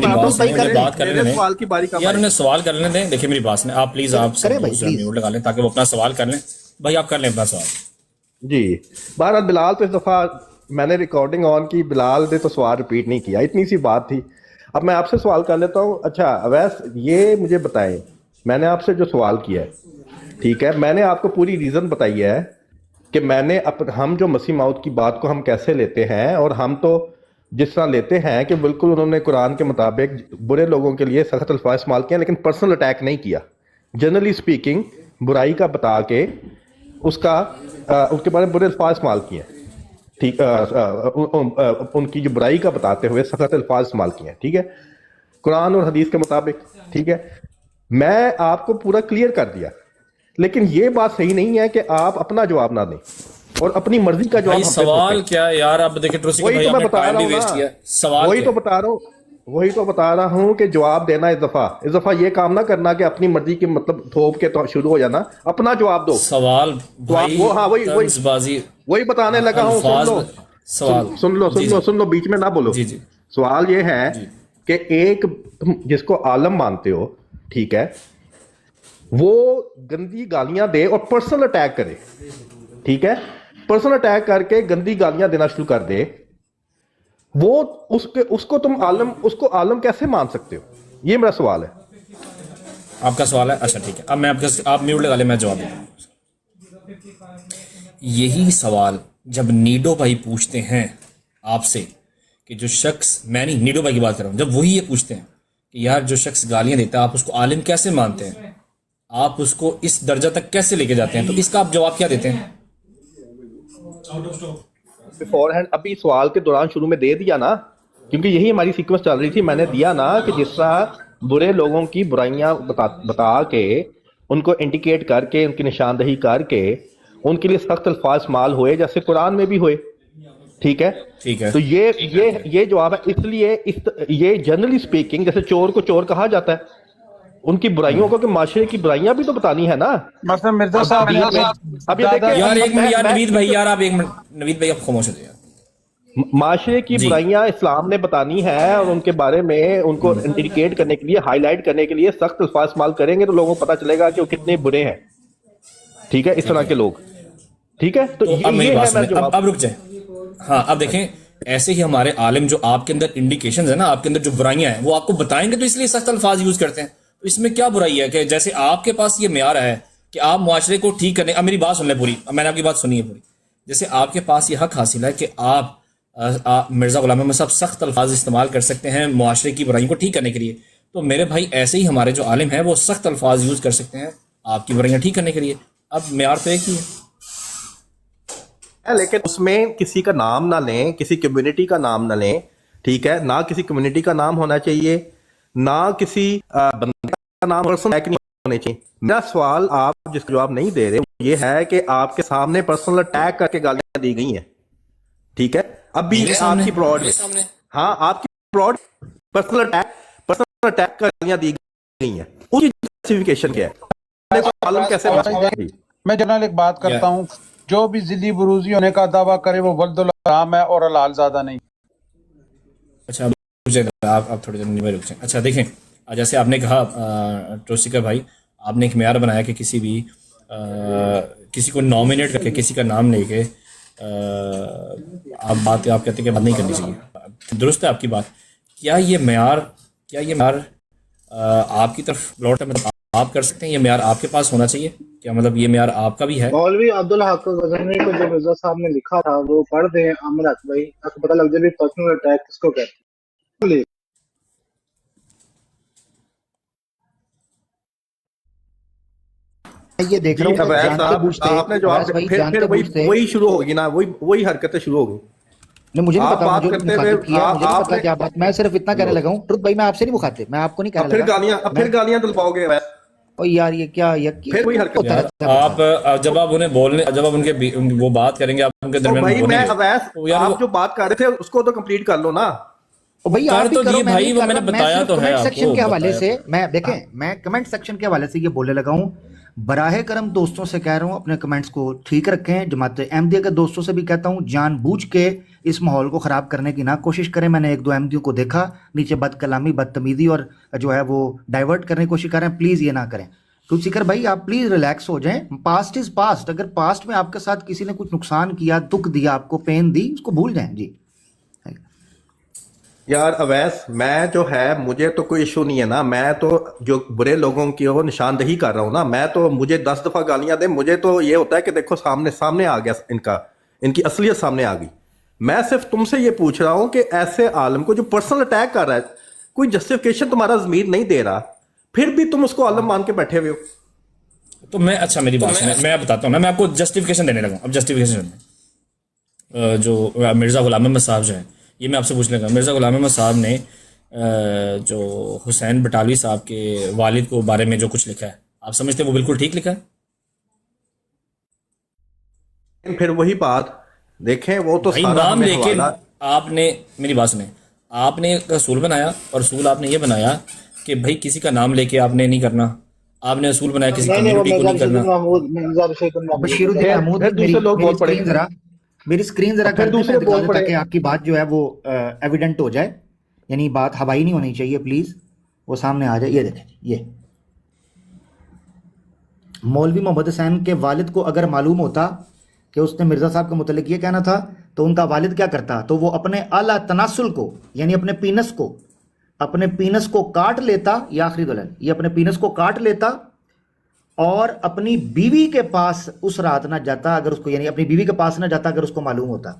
کی باری کا یار انہیں سوال کر لیں دیں. دیکھیں میری بات سنیں آپ پلیز، آپ میوٹ لگا لیں تاکہ وہ اپنا سوال کر لیں. بھائی آپ کر لیں اپنا سوال. جی بہرحال بلال تو اس دفعہ میں نے ریکارڈنگ آن کی، بلال نے تو سوال ریپیٹ نہیں کیا، اتنی سی بات تھی. اب میں آپ سے سوال کر لیتا ہوں. اچھا اویس یہ مجھے بتائیں، میں نے آپ سے جو سوال کیا ہے ٹھیک ہے، میں نے آپ کو پوری ریزن بتائی ہے کہ میں نے ہم جو مسیح موعود کی بات کو ہم کیسے لیتے ہیں، اور ہم تو جس طرح لیتے ہیں کہ بالکل انہوں نے قرآن کے مطابق برے لوگوں کے لیے سخت الفاظ استعمال کیا لیکن پرسنل اٹیک نہیں کیا. جنرلی اسپیکنگ برائی کا بتا کے اس کے بارے میں برے الفاظ استعمال کیے ہیں ٹھیک، ان کی جو برائی کا بتاتے ہوئے سخت الفاظ استعمال کیے ہیں ٹھیک ہے قرآن اور حدیث کے مطابق. ٹھیک ہے میں آپ کو پورا کلیئر کر دیا، لیکن یہ بات صحیح نہیں ہے کہ آپ اپنا جواب نہ دیں اور اپنی مرضی کا جواب. سوال کیا ہے یار، آپ دیکھیں وہی تو میں بتا رہا ہوں، وہی تو بتا رہا ہوں کہ جواب دینا اس دفعہ یہ کام نہ کرنا کہ اپنی مرضی کی مطلب تھوپ کے تو شروع ہو جانا، اپنا جواب دو. سوال وہی بتانے لگا ہوں. سن لو بیچ میں نہ بولو. سوال یہ ہے کہ ایک جس کو عالم مانتے ہو ٹھیک ہے، وہ گندی گالیاں دے اور پرسنل اٹیک کرے ٹھیک ہے، پرسنل اٹیک کر کے گندی گالیاں دینا شروع کر دے، وہ اس کو تم عالم کیسے مان سکتے ہو؟ یہ میرا سوال ہے. آپ کا سوال ہے. اچھا ٹھیک ہے، اب میں آپ میوٹ لگا لیں، میں جواب دوں. یہی سوال جب نیڈو بھائی پوچھتے ہیں آپ سے کہ جو شخص، میں نہیں نیڈو بھائی کی بات کر رہا ہوں، جب وہی یہ پوچھتے ہیں کہ یار جو شخص گالیاں دیتا ہے آپ اس کو عالم کیسے مانتے ہیں، آپ اس کو اس درجہ تک کیسے لے کے جاتے ہیں، تو اس کا آپ جواب کیا دیتے ہیں؟ بیفور ہینڈ ابھی سوال کے دوران شروع میں دے دیا نا، کیونکہ یہی ہماری سیکوینس چل رہی تھی. میں نے دیا نا کہ جس طرح برے لوگوں کی برائیاں بتا کے ان کو انڈیکیٹ کر کے ان کی نشاندہی کر کے ان کے لیے سخت الفاظ استعمال ہوئے جیسے قرآن میں بھی ہوئے. ٹھیک ہے تو یہ جواب ہے. اس لیے یہ جنرلی اسپیکنگ جیسے چور کو چور کہا جاتا ہے، ان کی برائیوں کو کہ معاشرے کی برائیاں بھی تو بتانی ہے نا. مثلا مرزا صاحب یار ایک منٹ یار نوید بھائی، یار آپ ایک منٹ نوید بھائی آپ خاموش ہو جائیں. معاشرے کی برائیاں اسلام نے بتانی ہے اور ان کے بارے میں ان کو انڈیکیٹ کرنے کے لیے، ہائی لائٹ کرنے کے لیے سخت الفاظ استعمال کریں گے تو لوگوں کو پتہ چلے گا کہ وہ کتنے برے ہیں. ٹھیک ہے اس طرح کے لوگ. ٹھیک ہے تو اب میری بات سنیں، اب رک جائیں. ہاں اب دیکھیں ایسے ہی ہمارے عالم جو آپ کے اندر انڈیکیشنز ہیں نا، آپ کے اندر جو برائیاں ہیں وہ آپ کو بتائیں گے، تو اس لیے سخت الفاظ یوز کرتے ہیں. تو اس میں کیا برائی ہے کہ جیسے آپ کے پاس یہ معیار ہے کہ آپ معاشرے کو ٹھیک کرنے، اب میری بات سن لیں پوری، میں نے آپ کی بات سنی ہے پوری. جیسے آپ کے پاس یہ حق حاصل ہے کہ آپ مرزا غلام احمد صاحب سخت الفاظ استعمال کر سکتے ہیں معاشرے کی برائیوں کو ٹھیک کرنے کے لیے، تو میرے بھائی ایسے ہی ہمارے جو عالم ہیں وہ سخت الفاظ یوز کر سکتے ہیں آپ کی برائیاں ٹھیک کرنے کے لیے. اب معیار تو ایک ہی ہے، لیکن اس میں کسی کا نام نہ لیں، کسی کمیونٹی کا نام نہ لیں. ٹھیک ہے، نہ کسی کمیونٹی کا نام ہونا چاہیے، نہ کسی بندے کا نام نہیں ہونے چاہیے. میرا سوال آپ جس کا جواب نہیں دے رہے یہ ہے کہ آپ کے سامنے پرسنل اٹیک کر کے گالیاں دی گئی ہیں. ٹھیک ہے اب بھی آپ کی براڈ میں، ہاں آپ کی براڈ پرسنل اٹیک کر گالیاں دی گئی ہیں، اس کی جسٹیفیکیشن کیا ہے؟ میں جنرل ایک بات کرتا ہوں، جو بھی ذلی بروزی ہونے کا دعویٰ کرے وہ ولد الحرام ہے اور حلال زادہ نہیں. اچھا آپ تھوڑی دیر نہیں رک جائیں. اچھا دیکھیں جیسے آپ نے کہا ٹروسیکر بھائی، آپ نے ایک معیار بنایا کہ کسی کو نامینیٹ کر کے کسی کا نام لے کے آپ کہتے ہیں کہ بات نہیں کرنی چاہیے. درست ہے آپ کی بات. کیا یہ معیار آپ کی طرف لوٹ آپ کر سکتے ہیں؟ یہ معیار آپ کے پاس ہونا چاہیے کیا؟ مطلب یہ معیار آپ کا بھی ہے؟ مولوی عبدالحق غزنوی کو جو مرزا صاحب نے لکھا تھا وہ پڑھ دیں عامر حق بھائی، آپ کو پتہ لگ جائے بھی پرسنل اٹیک کس کو کہتے ہیں. یہ دیکھ رہا ہوں عویس صاحب آپ نے جواب پھر وہی شروع ہوگی نا، وہی حرکتیں شروع ہوگی. نہیں مجھے نہیں پتا بات مجھے کرتے ہوئے نہیں پتا کیا بات. میں صرف اتنا کہنے لگا ہوں ٹروت بھائی، میں آپ سے نہیں مخاطب، میں آپ کو نہیں کہنے لگا. پھر گالیاں دلواؤ گے او یار یہ کیا پھر وہی حرکت. آپ جب آپ انہیں بولنے، جب آپ ان کے وہ بات کریں گے، آپ ان کے درمیان بھائی میں عویس آپ جو بات کر رہے تھے اس کو تو کمپلیٹ کر لو نا. بھائی آپ تو یہ بھائی وہ میں نے بتایا تو ہے کمنٹ سیکشن کے حوالے سے. میں دیکھیں میں کمنٹ سیکشن کے حوالے سے یہ بولنے لگا ہوں، براہ کرم دوستوں سے کہہ رہا ہوں اپنے کمنٹس کو ٹھیک رکھیں. جماعت احمدیہ کے دوستوں سے بھی کہتا ہوں جان بوجھ کے اس ماحول کو خراب کرنے کی نہ کوشش کریں. میں نے ایک دو احمدیوں کو دیکھا نیچے بد کلامی، بدتمیزی اور جو ہے وہ ڈائیورٹ کرنے کی کوشش کر رہے ہیں. پلیز یہ نہ کریں. تو سیکر بھائی آپ پلیز ریلیکس ہو جائیں. پاسٹ از پاسٹ. اگر پاسٹ میں آپ کے ساتھ کسی نے کچھ نقصان کیا، دکھ دیا، آپ کو پین دی، اس کو بھول جائیں. جی یار اویس، میں جو ہے مجھے تو کوئی ایشو نہیں ہے نا. میں تو جو برے لوگوں کی وہ نشاندہی کر رہا ہوں نا. میں تو مجھے 10 دفعہ گالیاں دیں، مجھے تو یہ ہوتا ہے کہ دیکھو سامنے آ گیا ان کی اصلیت سامنے آ گئی. میں صرف تم سے یہ پوچھ رہا ہوں کہ ایسے عالم کو جو پرسنل اٹیک کر رہا ہے، کوئی جسٹیفیکیشن تمہارا ضمیر نہیں دے رہا، پھر بھی تم اس کو عالم مان کے بیٹھے ہوئے ہو. تو میں اچھا میری بات سنیں، میں بتاتا ہوں نا، میں آپ کو جسٹیفیکیشن دینے لگا. اب جسٹیفیکیشن جو مرزا غلام احمد صاحب جو ہیں، یہ میں آپ سے پوچھنے لگا. مرزا غلام احمد صاحب نے جو حسین بٹالوی صاحب کے والد کو بارے میں جو کچھ لکھا ہے، آپ سمجھتے ہیں وہ بالکل ٹھیک لکھا ہے؟ پھر وہی بات دیکھیں، وہ تو نام لے کے آپ نے میری بات سنیں، آپ نے ایک اصول بنایا، اور اصول آپ نے یہ بنایا کہ بھائی کسی کا نام لے کے آپ نے نہیں کرنا. آپ نے اصول بنایا کسی کمیونٹی کو نہیں کرنا. بشیر الدین محمود میری اسکرین ذرا کر دیں تاکہ آپ کی بات جو ہے وہ ایویڈنٹ ہو جائے، یعنی بات ہوائی نہیں ہونی چاہیے. پلیز وہ سامنے آ جائے. یہ دیکھیں، یہ مولوی محمد حسین کے والد کو اگر معلوم ہوتا کہ اس نے مرزا صاحب کے متعلق یہ کہنا تھا تو ان کا والد کیا کرتا؟ تو وہ اپنے اعلیٰ تناسل کو، یعنی اپنے پینس کو کاٹ لیتا. یہ آخری دلن، یہ اپنے پینس کو کاٹ لیتا اور اپنی بیوی کے پاس اس رات نہ جاتا اگر اس کو، یعنی اپنی بیوی کے پاس نہ جاتا اگر اس کو معلوم ہوتا.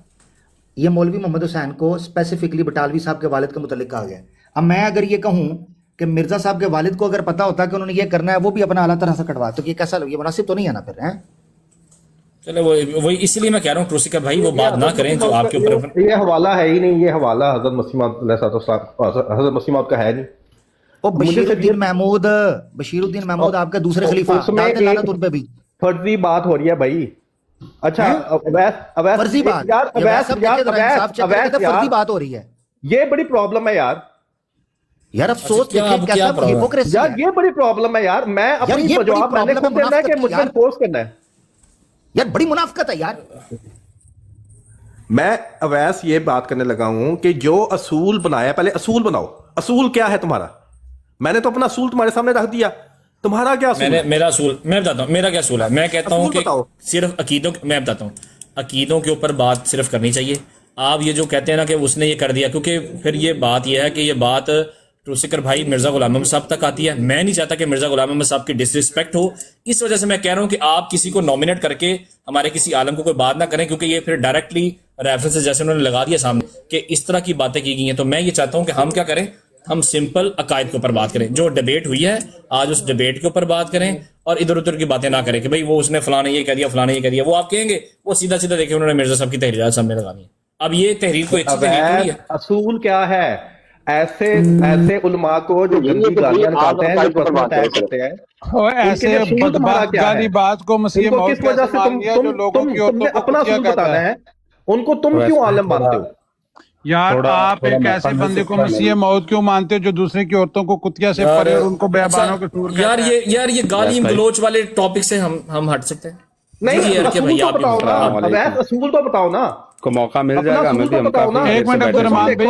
یہ مولوی محمد حسین کو اسپیسیفکلی بٹالوی صاحب کے والد کے متعلق کہا گیا. اب میں اگر یہ کہوں کہ مرزا صاحب کے والد کو اگر پتا ہوتا کہ انہوں نے یہ کرنا ہے، وہ بھی اپنا اعلیٰ طرح سے کٹوا، تو یہ کیسا یہ مناسب تو نہیں ہے نا پھر. چلو وہی اسی لیے میں کہہ رہا ہوں ٹروسیکر بھائی وہ بات نہ کریں جو آپ کے اوپر. یہ حوالہ ہے ہی نہیں، یہ حوالہ حضرت مسیح موعود کا ہے نہیں. بشیر الدین محمود آپ کے دوسرے خلیفہ بھی فرضی بات ہو رہی ہے بھائی. اچھا فرضی بات ہو رہی ہے، یہ بڑی پرابلم ہے یار. یار افسوس یار یہ بڑی پرابلم ہے یار. میں اپنی جواب میں نے خود دینا ہے کہ مجھ پر فورس کرنا ہے یار. بڑی منافقت ہے یار. میں اویس یہ بات کرنے لگا ہوں کہ جو اصول بنایا، پہلے اصول بناؤ. اصول کیا ہے تمہارا؟ میں نے تو اپنا اصول تمہارے سامنے رکھ دیا. تمہارا کیا اصول ہے؟ میرا اصول میں بتاتا ہوں. میرا کیا اصول ہے؟ میں کہتا ہوں کہ صرف عقیدوں، میں بتاتا ہوں عقیدوں کے اوپر بات صرف کرنی چاہیے. آپ یہ جو کہتے ہیں نا کہ اس نے یہ کر دیا، کیونکہ پھر یہ بات یہ ہے کہ یہ بات ٹروسیکر بھائی مرزا غلام احمد صاحب تک آتی ہے. میں نہیں چاہتا کہ مرزا غلام احمد صاحب کی ڈس رسپیکٹ ہو. اس وجہ سے میں کہہ رہا ہوں کہ آپ کسی کو نامینیٹ کر کے ہمارے کسی عالم کو کوئی بات نہ کریں، کیونکہ یہ پھر ڈائریکٹلی ریفرنس جیسے انہوں نے لگا دیا سامنے کہ اس طرح کی باتیں کی گئی ہیں. تو میں یہ چاہتا ہوں کہ ہم کیا کریں، ہم سمپل عقائد کے اوپر بات کریں. جو ڈیبیٹ ہوئی ہے آج اس ڈیبیٹ کے اوپر بات کریں، اور ادھر ادھر کی باتیں نہ کریں کہ بھائی وہ اس نے فلاں نے یہ کہہ دیا، فلاں نے یہ کہہ دیا. وہ آپ کہیں گے وہ سیدھا سیدھا دیکھیں انہوں نے مرزا صاحب کی تحریرات سامنے لگانی ہے. اب یہ تحریر کو اچھی تحریر ہے. اصول کیا ہے؟ ایسے علماء کو جو گندی گالیاں نکالتے ہیں، جو پرسنل اٹیک کرتے ہیں، ایسے بدبخت بات کو مسیح موعود کس وجہ سے تم نے اپنا اصول بتانا ہے، ان کو تم کیوں عالم مانتے ہو؟ یار آپ ایک ایسے بندے کو مسیح موعود کیوں مانتے ہو جو دوسرے کی عورتوں کو کتیا سے پرے اور ان کو بیابانوں کے سور کہتا ہے؟ یار یہ گالی گلوچ والے ٹاپک سے ہم ہٹ سکتے ہیں. نہیں اصول تو بتاؤ نا، اصول تو بتاؤ نا. کو موقع مل جائے گا. ایک منٹ عبد الرحمان بھائی،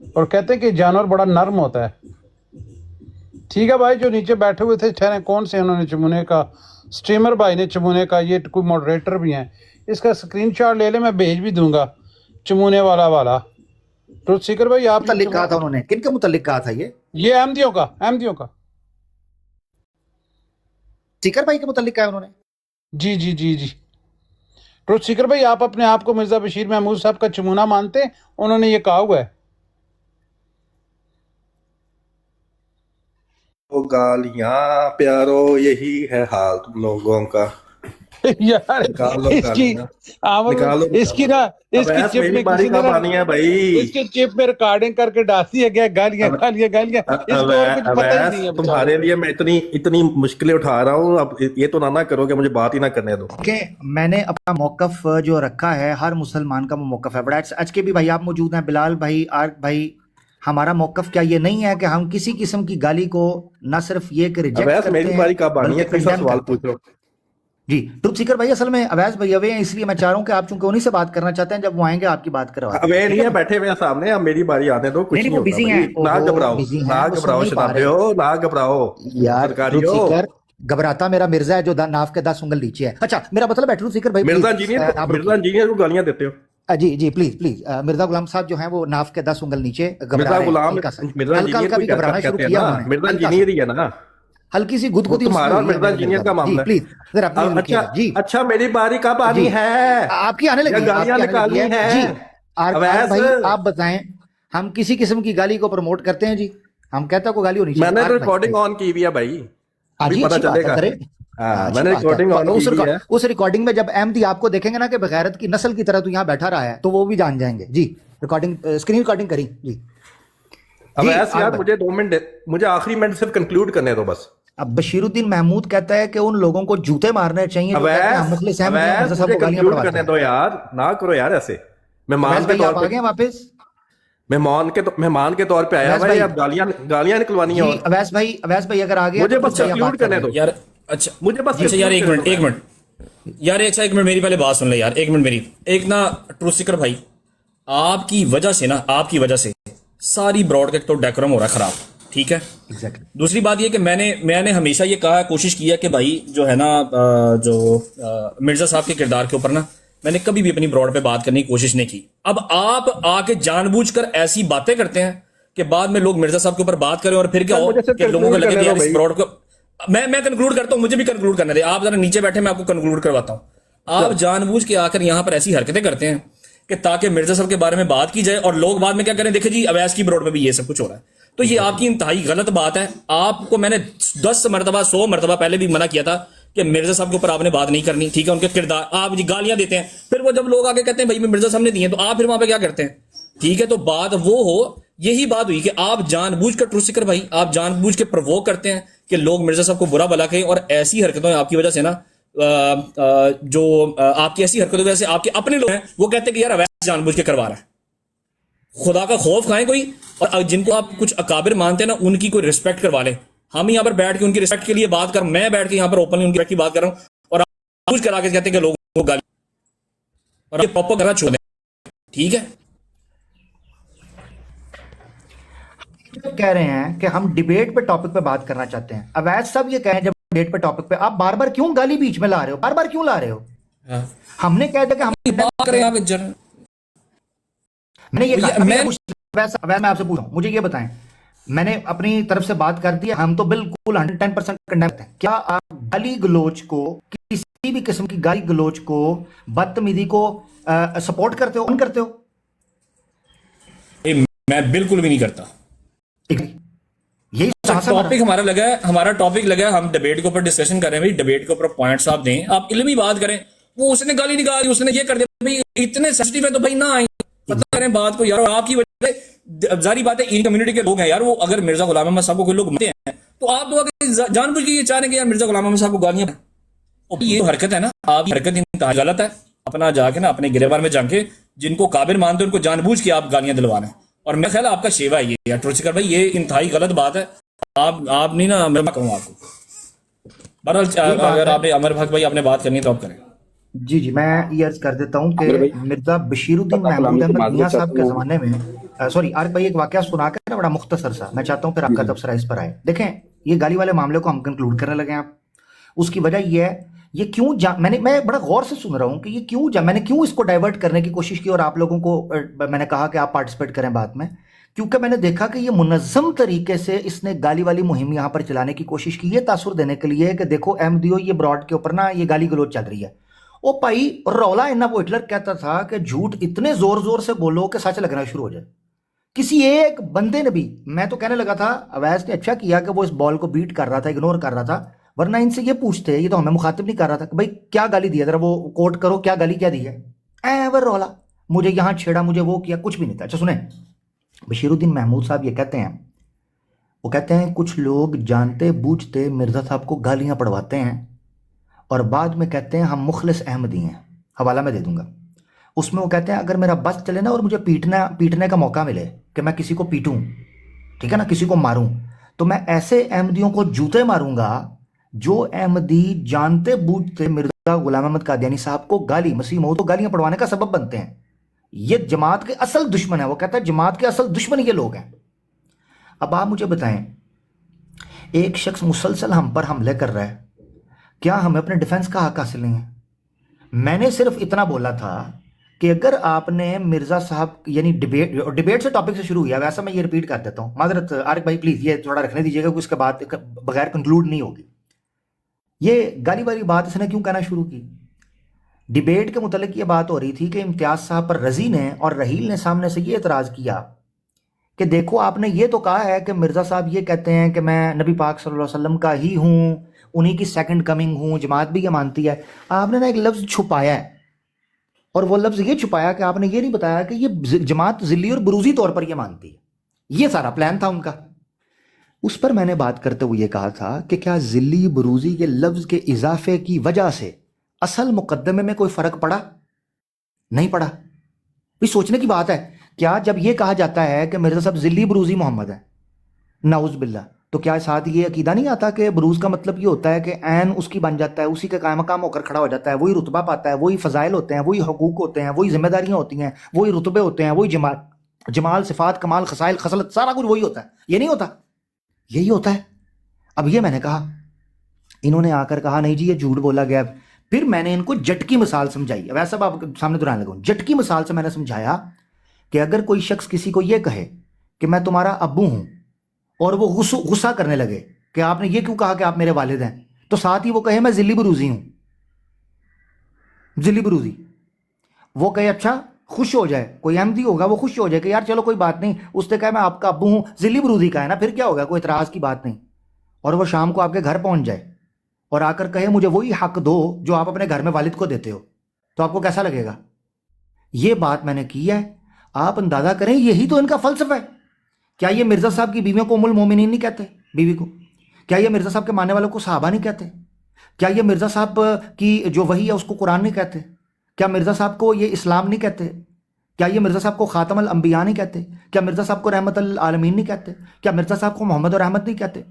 اور کہتے ہیں کہ جانور بڑا نرم ہوتا ہے. ٹھیک ہے بھائی, جو نیچے بیٹھے ہوئے تھے ٹھہرے, کون سے انہوں نے چمونے کا, اسٹریمر بھائی نے چمونے کا, یہ کوئی ماڈریٹر بھی ہیں, اس کا اسکرین شاٹ لے لیں, میں بھیج بھی دوں گا. چمونے والا ٹروتھ سیکر بھائی, آپ متعلق کہا تھا انہوں نے, کن کے متعلق کہا تھا یہ احمدیوں کا سیکر بھائی کے متعلق کہا انہوں نے. جی. ٹروتھ سیکر بھائی, آپ اپنے آپ کو مرزا بشیر محمود صاحب کا چمونہ مانتے ہیں؟ انہوں نے یہ کہا ہوا ہے. وہ گالیاں پیارو, یہی ہے حال تم لوگوں کا. یار اس کی نا, اس کی چپ میں کسی نے بھائی, اس کے چپ میں ریکارڈنگ کر کے ڈال دیا گیا, گالیاں. اس کو اور کچھ پتہ ہی نہیں ہے. تمہارے لیے میں اتنی مشکلیں اٹھا رہا ہوں, اب یہ تو نہ کرو کہ مجھے بات ہی نہ کرنے دو. کہ میں نے اپنا موقف جو رکھا ہے, ہر مسلمان کا وہ موقف ہے. بڑا آج کے بھی بھائی آپ موجود ہیں, بلال بھائی, آرک بھائی. ہمارا موقف کیا یہ نہیں ہے کہ ہم کسی قسم کی گالی کو نہ صرف یہ کہ ریجیکٹ کرتے ہیں, میری باری کب آنی ہے, سوال پوچھو. جی ٹروتھ سیکر بھائی, اصل میں اویس بھائی اوے ہیں, اس لیے میں چاہ رہا ہوں کہ آپ چونکہ انہی سے بات کرنا چاہتے ہیں, جب وہ آئیں گے آپ کی بات کروا. اوے نہیں ہے, بیٹھے ہوئے سامنے, اب میری باری آنے دو, کچھ نہیں ہوتا. نہ گھبراؤ شنابیو, نہ گھبراؤ یار. ٹروتھ سیکر گھبراتا میرا مرزا ہے جو ناف کے 10 انگل نیچے ہے. اچھا میرا مطلب ہے ٹروتھ سیکر بھائی, مرزا انجینئر کو گالیاں دیتے ہو. جی پلیز مرزا غلام صاحب جو ہیں وہ ناف کے 10 انگل نیچے مرزا غلام, مرزا انجینئر ہی ہے نا, ہلکی سی گدگدی تمہارا مرزا انجینئر کا معاملہ ہے. اچھا میری باری کب آنی ہے, آپ کی آنے لگی, گالیاں نکالنی ہے. جی بھائی آپ بتائیں, ہم کسی قسم کی گالی کو پروموٹ کرتے ہیں جی؟ ہم کہتا کو گالی ہونی چاہیے. میں نے ریکارڈنگ آن کی ہوئی ہے بھائی, پتہ چلے گا. میں نے ریکارڈنگ آن کی ہے. اس ریکارڈنگ میں جب احمدی آپ کو دیکھیں گے نا کہ بغیرت کی نسل کی طرح تو یہاں بیٹھا رہا ہے, تو وہ بھی جان جائیں گے. جی ریکارڈنگ, اسکرین ریکارڈنگ کری. جی اب ایسے یار مجھے 2 منٹ, مجھے آخری منٹ صرف کنکلوڈ کرنے دو بس. اب بشیر الدین محمود کہتا ہے کہ ان لوگوں کو جوتے مارنے چاہیے جو کہتے ہیں ہم مخلص ہیں, مرزا صاحب کو گالیاں پڑھواتے ہیں. کرنے دو یار, نہ کرو یار ایسے. مہمان کے طور پہ واپس مہمان کے طور پہ آیا بھائی, اب گالیاں نکلوانی ہیں. اویس بھائی اگر آگے مجھے بس کنکلوڈ کرنے دو یار. اچھا مجھے بس یار ایک منٹ یار, اچھا ایک منٹ میری پہلے بات سن لے یار, ایک منٹ میری. ایک نا ٹروتھ سیکر بھائی, آپ کی وجہ سے ساری براڈ کا تو ڈیکورم ہو رہا ہے خراب, ٹھیک ہے. دوسری بات یہ کہ میں نے ہمیشہ یہ کہا, کوشش کی ہے کہ بھائی جو ہے نا, جو مرزا صاحب کے کردار کے اوپر نا میں نے کبھی بھی اپنی براڈ پہ بات کرنے کی کوشش نہیں کی. اب آپ آ کے جان بوجھ کر ایسی باتیں کرتے ہیں کہ بعد میں لوگ مرزا صاحب کے اوپر بات کریں اور پھر کیا ہو کہ لوگوں کو لگے کہ یار اس براڈ کو میں کنکلوڈ کرتا ہوں, مجھے بھی کنکلوڈ کرنا دے. آپ ذرا نیچے بیٹھے, میں آپ کو کنکلوڈ کرواتا ہوں. آپ جان بوجھ کے آ کر یہاں پر ایسی حرکتیں کرتے ہیں کہ تاکہ مرزا صاحب کے بارے میں بات کی جائے, اور لوگ بعد میں کیا کریں, دیکھیں جی اویس کی براڈ میں بھی یہ سب کچھ ہو رہا ہے. تو یہ آپ کی انتہائی غلط بات ہے. آپ کو میں نے 10 مرتبہ 100 مرتبہ پہلے بھی منع کیا تھا کہ مرزا صاحب کے اوپر آپ نے بات نہیں کرنی, ٹھیک ہے. ان کے کردار آپ جی گالیاں دیتے ہیں, پھر وہ جب لوگ آگے کہتے ہیں بھائی میں مرزا صاحب نے دی ہیں, تو آپ پھر وہاں پہ کیا کرتے ہیں, ٹھیک ہے. تو بات وہ ہو, یہی بات ہوئی کہ آپ جان بوجھ کر ٹروتھ سیکر بھائی, آپ جان بوجھ کے پرووک کرتے ہیں کہ لوگ مرزا صاحب کو برا بلا کہیں, اور ایسی حرکتوں آپ کی وجہ سے نا جو آپ کی ایسی حرکتوں کی وجہ سے آپ کے اپنے لوگ ہیں وہ کہتے ہیں کہ یار اویس جان بوجھ کے کروا رہا ہے. خدا کا خوف کھائیں کوئی, اور جن کو آپ کچھ اکابر مانتے ہیں نا ان کی کوئی رسپیکٹ کروا لیں. ہم یہاں پر بیٹھ کے ان کی رسپیکٹ کے لیے بات کر, میں بیٹھ کے یہاں پر اوپنلی ان کی بات کر رہا ہوں, اور آپ کچھ کرا کے کہتے ہیں کہ لوگوں کو گالی, اور یہ پاپ کرنا چھوڑ دیں, ٹھیک ہے. کہہ رہے ہیں کہ ہم ڈیبیٹ پہ ٹاپک پہ بات کرنا چاہتے ہیں. اویس صاحب یہ کہیں جب ڈیبیٹ پہ ٹاپک پہ آپ بار بار کیوں گالی بیچ میں لا رہے ہو, بار بار کیوں لا رہے ہو؟ ہم نے کہا تھا کہ ہم بات کریں آپ جن میں نے یہ کہا, میں آپ سے پوچھ رہا ہوں, مجھے یہ بتائیں, میں نے اپنی طرف سے بات کر دی, ہم تو بالکل 110% کنڈیم کرتے ہیں. کیا آپ گالی گلوچ کو, کسی بھی قسم کی گالی گلوچ کو, بدتمیزی کو سپورٹ کرتے ہو, کرتے ہو؟ میں بالکل بھی نہیں کرتا. یہی ٹاپک ہمارا ٹاپک لگا ہے, ہم ڈیبیٹ کے اوپر ڈسکشن کر رہے ہیں. ڈیبیٹ کے اوپر پوائنٹس آپ دیں, آپ علمی بات کریں. وہ اس نے گالی نکالی, اس نے یہ کر دیا, بھائی اتنے سینسٹیو ہے تو بھائی نہ آئیں, پتہ کریں بات کو یار. اور آپ کی وجہ سے ظاہری بات ہے ان کمیونٹی کے لوگ ہیں یار, وہ اگر مرزا غلام احمد صاحب کو کوئی لوگ مانتے ہیں تو آپ تو جان بوجھ کے یہ چاہ رہے ہیں کہ یار مرزا غلام احمد صاحب کو گالیاں, یہ حرکت ہے نا آپ کی حرکت انتہائی غلط ہے. اپنا جا کے نا اپنے گریبان میں جا کے جن کو قابل مانتے ہیں ان کو جان بوجھ کے آپ گالیاں دلوا رہے ہیں, اور میں خیال آپ کا شیوا ہے یہ ٹروتھ سیکر بھائی, یہ انتہائی غلط بات ہے. آپ نہیں نا, میں کہوں آپ کو بہرحال اگر آپ نے امر بھاگ بھائی آپ نے بات کرنی ہے تو آپ کریں. جی میں یہ عرض کر دیتا ہوں کہ مرزا بشیر الدین محمود احمد میاں صاحب کے زمانے میں سوری عارف بھائی ایک واقعہ سنا کے نا بڑا مختصر سا میں چاہتا ہوں پھر آپ کا تبصرہ اس پر آئے. دیکھیں یہ گالی والے معاملے کو ہم کنکلوڈ کرنے لگے ہیں. آپ اس کی وجہ یہ ہے یہ کیوں میں بڑا غور سے سن رہا ہوں کہ یہ کیوں میں نے کیوں اس کو ڈائیورٹ کرنے کی کوشش کی اور آپ لوگوں کو میں نے کہا کہ آپ پارٹیسپیٹ کریں بات میں, کیونکہ میں نے دیکھا کہ یہ منظم طریقے سے اس نے گالی والی مہم یہاں پر چلانے کی کوشش کی, یہ تاثر دینے کے لیے کہ دیکھو احمدیو یہ براڈ کے اوپر نا یہ گالی گلوچ چل رہی ہے. او بھائی رولا اننا وہ ہٹلر کہتا تھا کہ جھوٹ اتنے زور زور سے بولو کہ سچ لگنا شروع ہو جائے. کسی ایک بندے نے بھی, میں تو کہنے لگا تھا اویس نے اچھا کیا کہ وہ اس بال کو بیٹ کر رہا تھا, اگنور کر رہا تھا, ورنہ ان سے یہ پوچھتے, یہ تو ہمیں مخاطب نہیں کر رہا تھا کہ بھائی کیا گالی دی ہے, ذرا وہ کوٹ کرو کیا گالی کیا دی ہے. ایور رولا مجھے یہاں چھیڑا, مجھے وہ کیا, کچھ بھی نہیں تھا. اچھا سنیں, بشیر الدین محمود صاحب یہ کہتے ہیں, وہ کہتے ہیں کچھ لوگ جانتے بوجھتے مرزا صاحب کو گالیاں پڑھواتے ہیں اور بعد میں کہتے ہیں ہم مخلص احمدی ہیں. حوالہ میں دے دوں گا. اس میں وہ کہتے ہیں اگر میرا بس چلے نا اور مجھے پیٹنے کا موقع ملے کہ میں کسی کو پیٹوں, ٹھیک ہے نا, کسی کو ماروں, تو میں ایسے احمدیوں کو جوتے ماروں گا جو احمدی جانتے بوجھتے مرزا غلام احمد قادیانی صاحب کو گالی, مسیح موعود کو گالیاں پڑھوانے کا سبب بنتے ہیں. یہ جماعت کے اصل دشمن ہے. وہ کہتا ہے جماعت کے اصل دشمن یہ لوگ ہیں. اب آپ مجھے بتائیں, ایک شخص مسلسل ہم پر حملے کر رہا ہے, کیا ہمیں اپنے ڈیفنس کا حق حاصل نہیں ہے؟ میں نے صرف اتنا بولا تھا کہ اگر آپ نے مرزا صاحب یعنی ڈیبیٹ سے ٹاپک سے شروع کیا, ویسا میں یہ ریپیٹ کر دیتا ہوں, معذرت عارف بھائی پلیز یہ تھوڑا رکھنے دیجیے گا کہ اس کے بعد بغیر کنکلوڈ نہیں ہوگی. یہ گالی والی بات اس نے کیوں کہنا شروع کی؟ ڈیبیٹ کے متعلق یہ بات ہو رہی تھی کہ امتیاز صاحب پر رضی نے اور رحیل نے سامنے سے یہ اعتراض کیا کہ دیکھو آپ نے یہ تو کہا ہے کہ مرزا صاحب یہ کہتے ہیں کہ میں نبی پاک صلی اللہ علیہ وسلم کا ہی ہوں, انہی کی سیکنڈ کمنگ ہوں, جماعت بھی یہ مانتی ہے. آپ نے نا ایک لفظ چھپایا ہے, اور وہ لفظ یہ چھپایا کہ آپ نے یہ نہیں بتایا کہ یہ جماعت ذلی اور بروزی طور پر یہ مانتی ہے. یہ سارا پلان تھا ان کا. اس پر میں نے بات کرتے ہوئے یہ کہا تھا کہ کیا ذلی بروزی کے لفظ کے اضافے کی وجہ سے اصل مقدمے میں کوئی فرق پڑا؟ نہیں پڑا. بھی سوچنے کی بات ہے. کیا جب یہ کہا جاتا ہے کہ مرزا صاحب ذلی بروزی محمد ہے, نعوذ باللہ, تو کیا ساتھ یہ عقیدہ نہیں آتا کہ بروز کا مطلب یہ ہوتا ہے کہ عین اس کی بن جاتا ہے, اسی کے قائم مقام ہو کر کھڑا ہو جاتا ہے, وہی رتبہ پاتا ہے, وہی فضائل ہوتے ہیں, وہی حقوق ہوتے ہیں, وہی ذمہ داریاں ہوتی ہیں, وہی رتبے ہوتے ہیں, وہی جمال صفات کمال خصائل خصلت سارا کچھ وہی ہوتا ہے. یہ نہیں ہوتا, یہی ہوتا ہے. اب یہ میں نے کہا, انہوں نے آ کر کہا نہیں جی یہ جھوٹ بولا گیا. پھر میں نے ان کو جٹ کی مثال سمجھائی. ویسا آپ سامنے دہرانے لگا. جٹ کی مثال سے میں نے سمجھایا کہ اگر کوئی شخص کسی کو یہ کہے کہ میں تمہارا ابو ہوں اور وہ غصہ کرنے لگے کہ آپ نے یہ کیوں کہا کہ آپ میرے والد ہیں, تو ساتھ ہی وہ کہے میں ذلی بروزی ہوں, ذلی بروزی, وہ کہے اچھا خوش ہو جائے, کوئی احمدی ہوگا وہ خوش ہو جائے کہ یار چلو کوئی بات نہیں, اس نے کہا میں آپ کا ابو ہوں, ذلی بروزی کا ہے نا, پھر کیا ہوگا, کوئی اعتراض کی بات نہیں. اور وہ شام کو آپ کے گھر پہنچ جائے اور آ کر کہے مجھے وہی حق دو جو آپ اپنے گھر میں والد کو دیتے ہو, تو آپ کو کیسا لگے گا؟ یہ بات میں نے کی ہے. آپ اندازہ کریں یہی تو ان کا فلسفہ ہے. کیا یہ مرزا صاحب کی بیویوں کو ام المومنین نہیں کہتے بیوی کو؟ کیا یہ مرزا صاحب کے ماننے والوں کو صحابہ نہیں کہتے؟ کیا یہ مرزا صاحب کی جو وحی ہے اس کو قرآن نہیں کہتے؟ کیا مرزا صاحب کو یہ اسلام نہیں کہتے؟ کیا یہ مرزا صاحب کو خاتم الانبیاء نہیں کہتے؟ کیا مرزا صاحب کو رحمت العالمین نہیں کہتے؟ کیا مرزا صاحب کو محمد و رحمت نہیں کہتے؟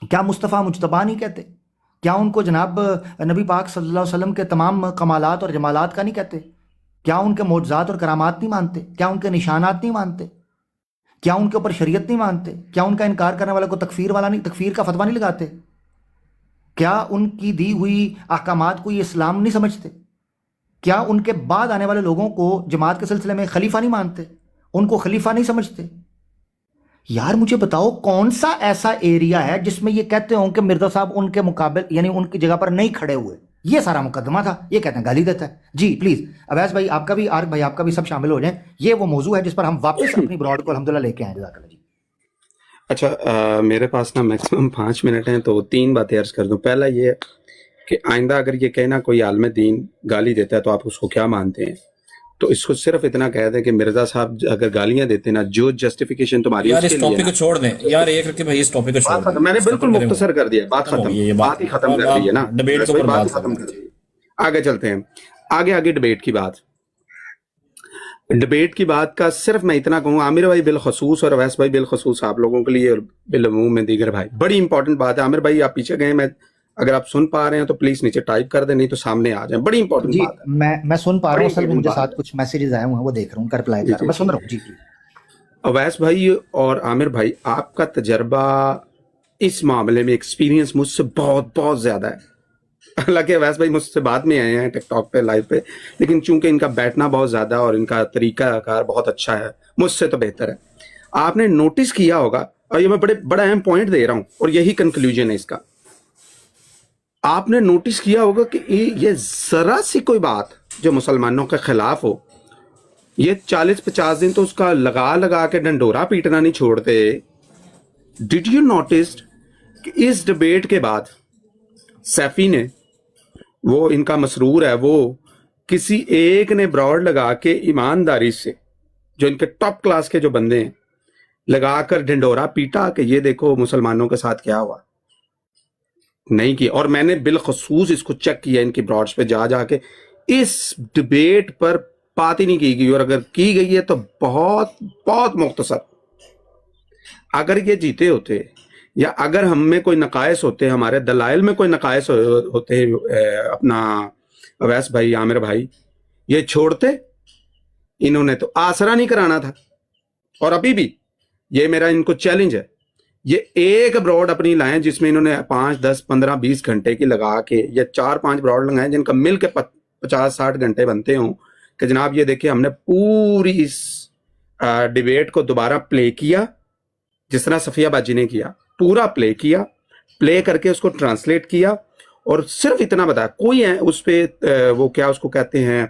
کیا مصطفیٰ مجتبیٰ نہیں کہتے؟ کیا ان کو جناب نبی پاک صلی اللہ علیہ وسلم کے تمام کمالات اور جمالات کا نہیں کہتے؟ کیا ان کے معجزات اور کرامات نہیں مانتے؟ کیا ان کے نشانات نہیں مانتے؟ کیا ان کے اوپر شریعت نہیں مانتے؟ کیا ان کا انکار کرنے والے کو تکفیر کا فتویٰ نہیں لگاتے؟ کیا ان کی دی ہوئی احکامات کو یہ اسلام نہیں سمجھتے؟ کیا ان کے بعد آنے والے لوگوں کو جماعت کے سلسلے میں خلیفہ نہیں مانتے؟ ان کو خلیفہ نہیں سمجھتے؟ یار مجھے بتاؤ کون سا ایسا ایریا ہے جس میں یہ کہتے ہوں کہ مرزا صاحب ان کے مقابل یعنی ان کی جگہ پر نہیں کھڑے ہوئے؟ یہ سارا مقدمہ تھا. یہ کہتے ہیں گالی دیتا ہے. جی پلیز اویس بھائی آپ کا بھی, عارف بھائی آپ کا بھی سب شامل ہو جائیں. یہ وہ موضوع ہے جس پر ہم واپس اپنی براڈ کو الحمدللہ لے کے آئیں. جزاک اللہ جی. اچھا میرے پاس نا میکسیمم 5 منٹ ہیں تو 3 باتیں عرض کر دوں. پہلا یہ کہ آئندہ اگر یہ کہنا کوئی عالم دین گالی دیتا ہے تو آپ اس کو کیا مانتے ہیں, تو اس کو صرف اتنا کہہ دیں کہ مرزا صاحب اگر گالیاں دیتے نا جو جسٹیفیکیشن تمہاری یار اس ٹاپک کو چھوڑ دیں یار, ایک رکھے بھائی اس ٹاپک کو چھوڑ دیں. میں نے بالکل مختصر کر دیا, بات ختم, بات ہی ختم کر دی ہے نا, ڈیبیٹ کے اوپر بات ختم کر دی. آگے چلتے ہیں. آگے ڈیبیٹ کی بات. ڈیبیٹ کی بات کا صرف میں اتنا کہوں, عامر بھائی بالخصوص اور اویس بھائی بالخصوص آپ لوگوں کے لیے اور بالعموم میں دیگر بھائی, بڑی امپورٹنٹ بات ہے. عامر بھائی آپ پیچھے گئے, میں اگر آپ سن پا رہے ہیں تو پلیز نیچے ٹائپ کر دیں, نہیں تو سامنے آ جائیں. بڑی امپورٹنٹ جی بات ہے. میں سن پا رہا ہوں سر, مجھے ساتھ کچھ میسیجز آئے ہوئے ہیں وہ دیکھ رہا ہوں, رپلائی کر رہا ہوں, میں سن رہا ہوں. جی جی اویس بھائی اور عامر بھائی, آپ کا تجربہ اس معاملے میں ایکسپیرینس مجھ سے بہت بہت زیادہ ہے. حالانکہ اویس بھائی مجھ سے بعد میں آئے ہیں ٹک ٹاک پہ لائیو پہ, لیکن چونکہ ان کا بیٹھنا بہت زیادہ اور ان کا طریقہ کار بہت اچھا ہے, مجھ سے تو بہتر ہے. آپ نے نوٹس کیا ہوگا, اور یہ میں بڑا اہم پوائنٹ دے رہا ہوں اور یہی کنکلوژن ہے اس کا. آپ نے نوٹس کیا ہوگا کہ یہ ذرا سی کوئی بات جو مسلمانوں کے خلاف ہو, یہ 40-50 دن تو اس کا لگا کے ڈنڈورا پیٹنا نہیں چھوڑتے. ڈڈ یو نوٹس کہ اس ڈبیٹ کے بعد سیفی نے, وہ ان کا مسرور ہے, وہ کسی ایک نے براڈ لگا کے ایمانداری سے, جو ان کے ٹاپ کلاس کے جو بندے ہیں, لگا کر ڈنڈورا پیٹا کہ یہ دیکھو مسلمانوں کے ساتھ کیا ہوا. نہیں کیا. اور میں نے بالخصوص اس کو چیک کیا ان کی براڈز پہ جا کے, اس ڈبیٹ پر بات ہی نہیں کی گئی, اور اگر کی گئی ہے تو بہت بہت مختصر. اگر یہ جیتے ہوتے یا اگر ہم میں کوئی نقائص ہوتے, ہمارے دلائل میں کوئی نقائص ہوتے, اپنا اویس بھائی, عامر بھائی, یہ چھوڑتے. انہوں نے تو آسرا نہیں کرانا تھا. اور ابھی بھی یہ میرا ان کو چیلنج ہے, یہ ایک براڈ اپنی لائیں جس میں انہوں نے 5, 10, 15, 20 گھنٹے کی لگا کے, یا 4-5 براڈ لگائیں جن کا مل کے 50-60 گھنٹے بنتے ہوں, کہ جناب یہ دیکھیں ہم نے پوری اس ڈیبیٹ کو دوبارہ پلے کیا, جس طرح صفیہ باجی نے کیا, پورا پلے کیا, پلے کر کے اس کو ٹرانسلیٹ کیا, اور صرف اتنا بتایا. کوئی ہے اس پہ وہ کیا اس کو کہتے ہیں,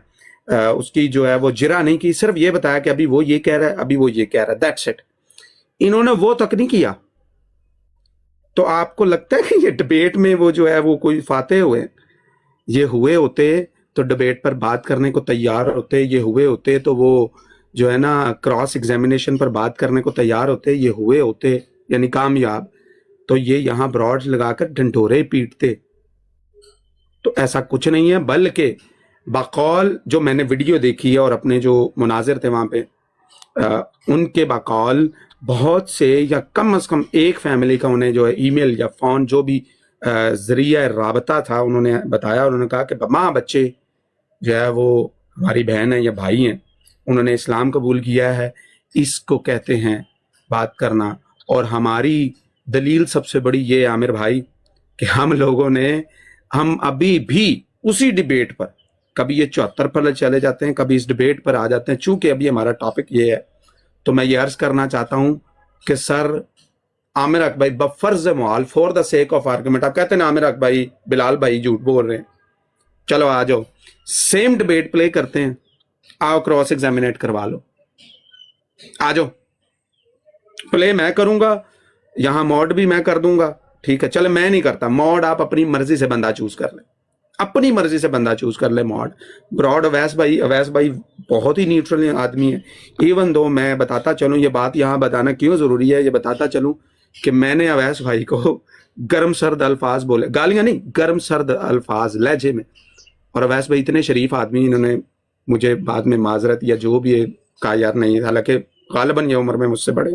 اس کی جو ہے وہ جرا نہیں کی, صرف یہ بتایا کہ ابھی وہ یہ کہہ رہا ہے, ابھی وہ یہ کہہ رہا ہے, دیٹس اٹ. انہوں نے وہ تک نہیں کیا. تو آپ کو لگتا ہے کہ یہ ڈبیٹ میں وہ جو ہے وہ کوئی فاتح ہوئے؟ یہ ہوئے ہوتے تو ڈبیٹ پر بات کرنے کو تیار ہوتے, یہ ہوئے ہوتے تو وہ جو ہے نا کراس ایگزامینیشن پر بات کرنے کو تیار ہوتے, یہ ہوئے ہوتے یعنی کامیاب, تو یہ یہاں براڈز لگا کر ڈنڈورے پیٹتے. تو ایسا کچھ نہیں ہے, بلکہ بقول جو میں نے ویڈیو دیکھی ہے اور اپنے جو مناظر تھے وہاں پہ, ان کے بقول بہت سے یا کم از کم ایک فیملی کا انہیں جو ہے ای میل یا فون جو بھی ذریعہ رابطہ تھا انہوں نے بتایا. انہوں نے کہا کہ ماں بچے جو ہے وہ ہماری بہن ہے یا بھائی ہیں, انہوں نے اسلام قبول کیا ہے, اس کو کہتے ہیں بات کرنا. اور ہماری دلیل سب سے بڑی یہ عامر بھائی کہ ہم ابھی بھی اسی ڈیبیٹ پر, کبھی یہ 74 پر چلے جاتے ہیں, کبھی اس ڈیبیٹ پر آ جاتے ہیں. چونکہ ابھی ہمارا ٹاپک یہ ہے تو میں یہ عرض کرنا چاہتا ہوں کہ سر عامر حق بھائی بفرض محال for the sake of argument, آپ کہتے ہیں نا عامر حق بھائی بلال بھائی جھوٹ بول رہے ہیں, چلو آ جاؤ سیم ڈیبیٹ پلے کرتے ہیں, آؤ کراس ایگزامینیٹ کروا لو, آ جاؤ. پلے میں کروں گا, یہاں موڈ بھی میں کر دوں گا, ٹھیک ہے. چلے میں نہیں کرتا موڈ, آپ اپنی مرضی سے بندہ چوز کر لیں, اپنی مرضی سے بندہ چوز کر لے موڈ. براڈ اویس بھائی بہت ہی نیوٹرل آدمی ہے. ایون دو میں بتاتا چلوں, یہ بات یہاں بتانا کیوں ضروری ہے, یہ بتاتا چلوں کہ میں نے اویس بھائی کو گرم سرد الفاظ بولے, گالیاں نہیں, گرم سرد الفاظ لہجے میں. اور اویس بھائی اتنے شریف آدمی, انہوں نے مجھے بعد میں معذرت یا جو بھی کہا یار نہیں, حالانکہ غالباً یہ عمر میں مجھ سے بڑے,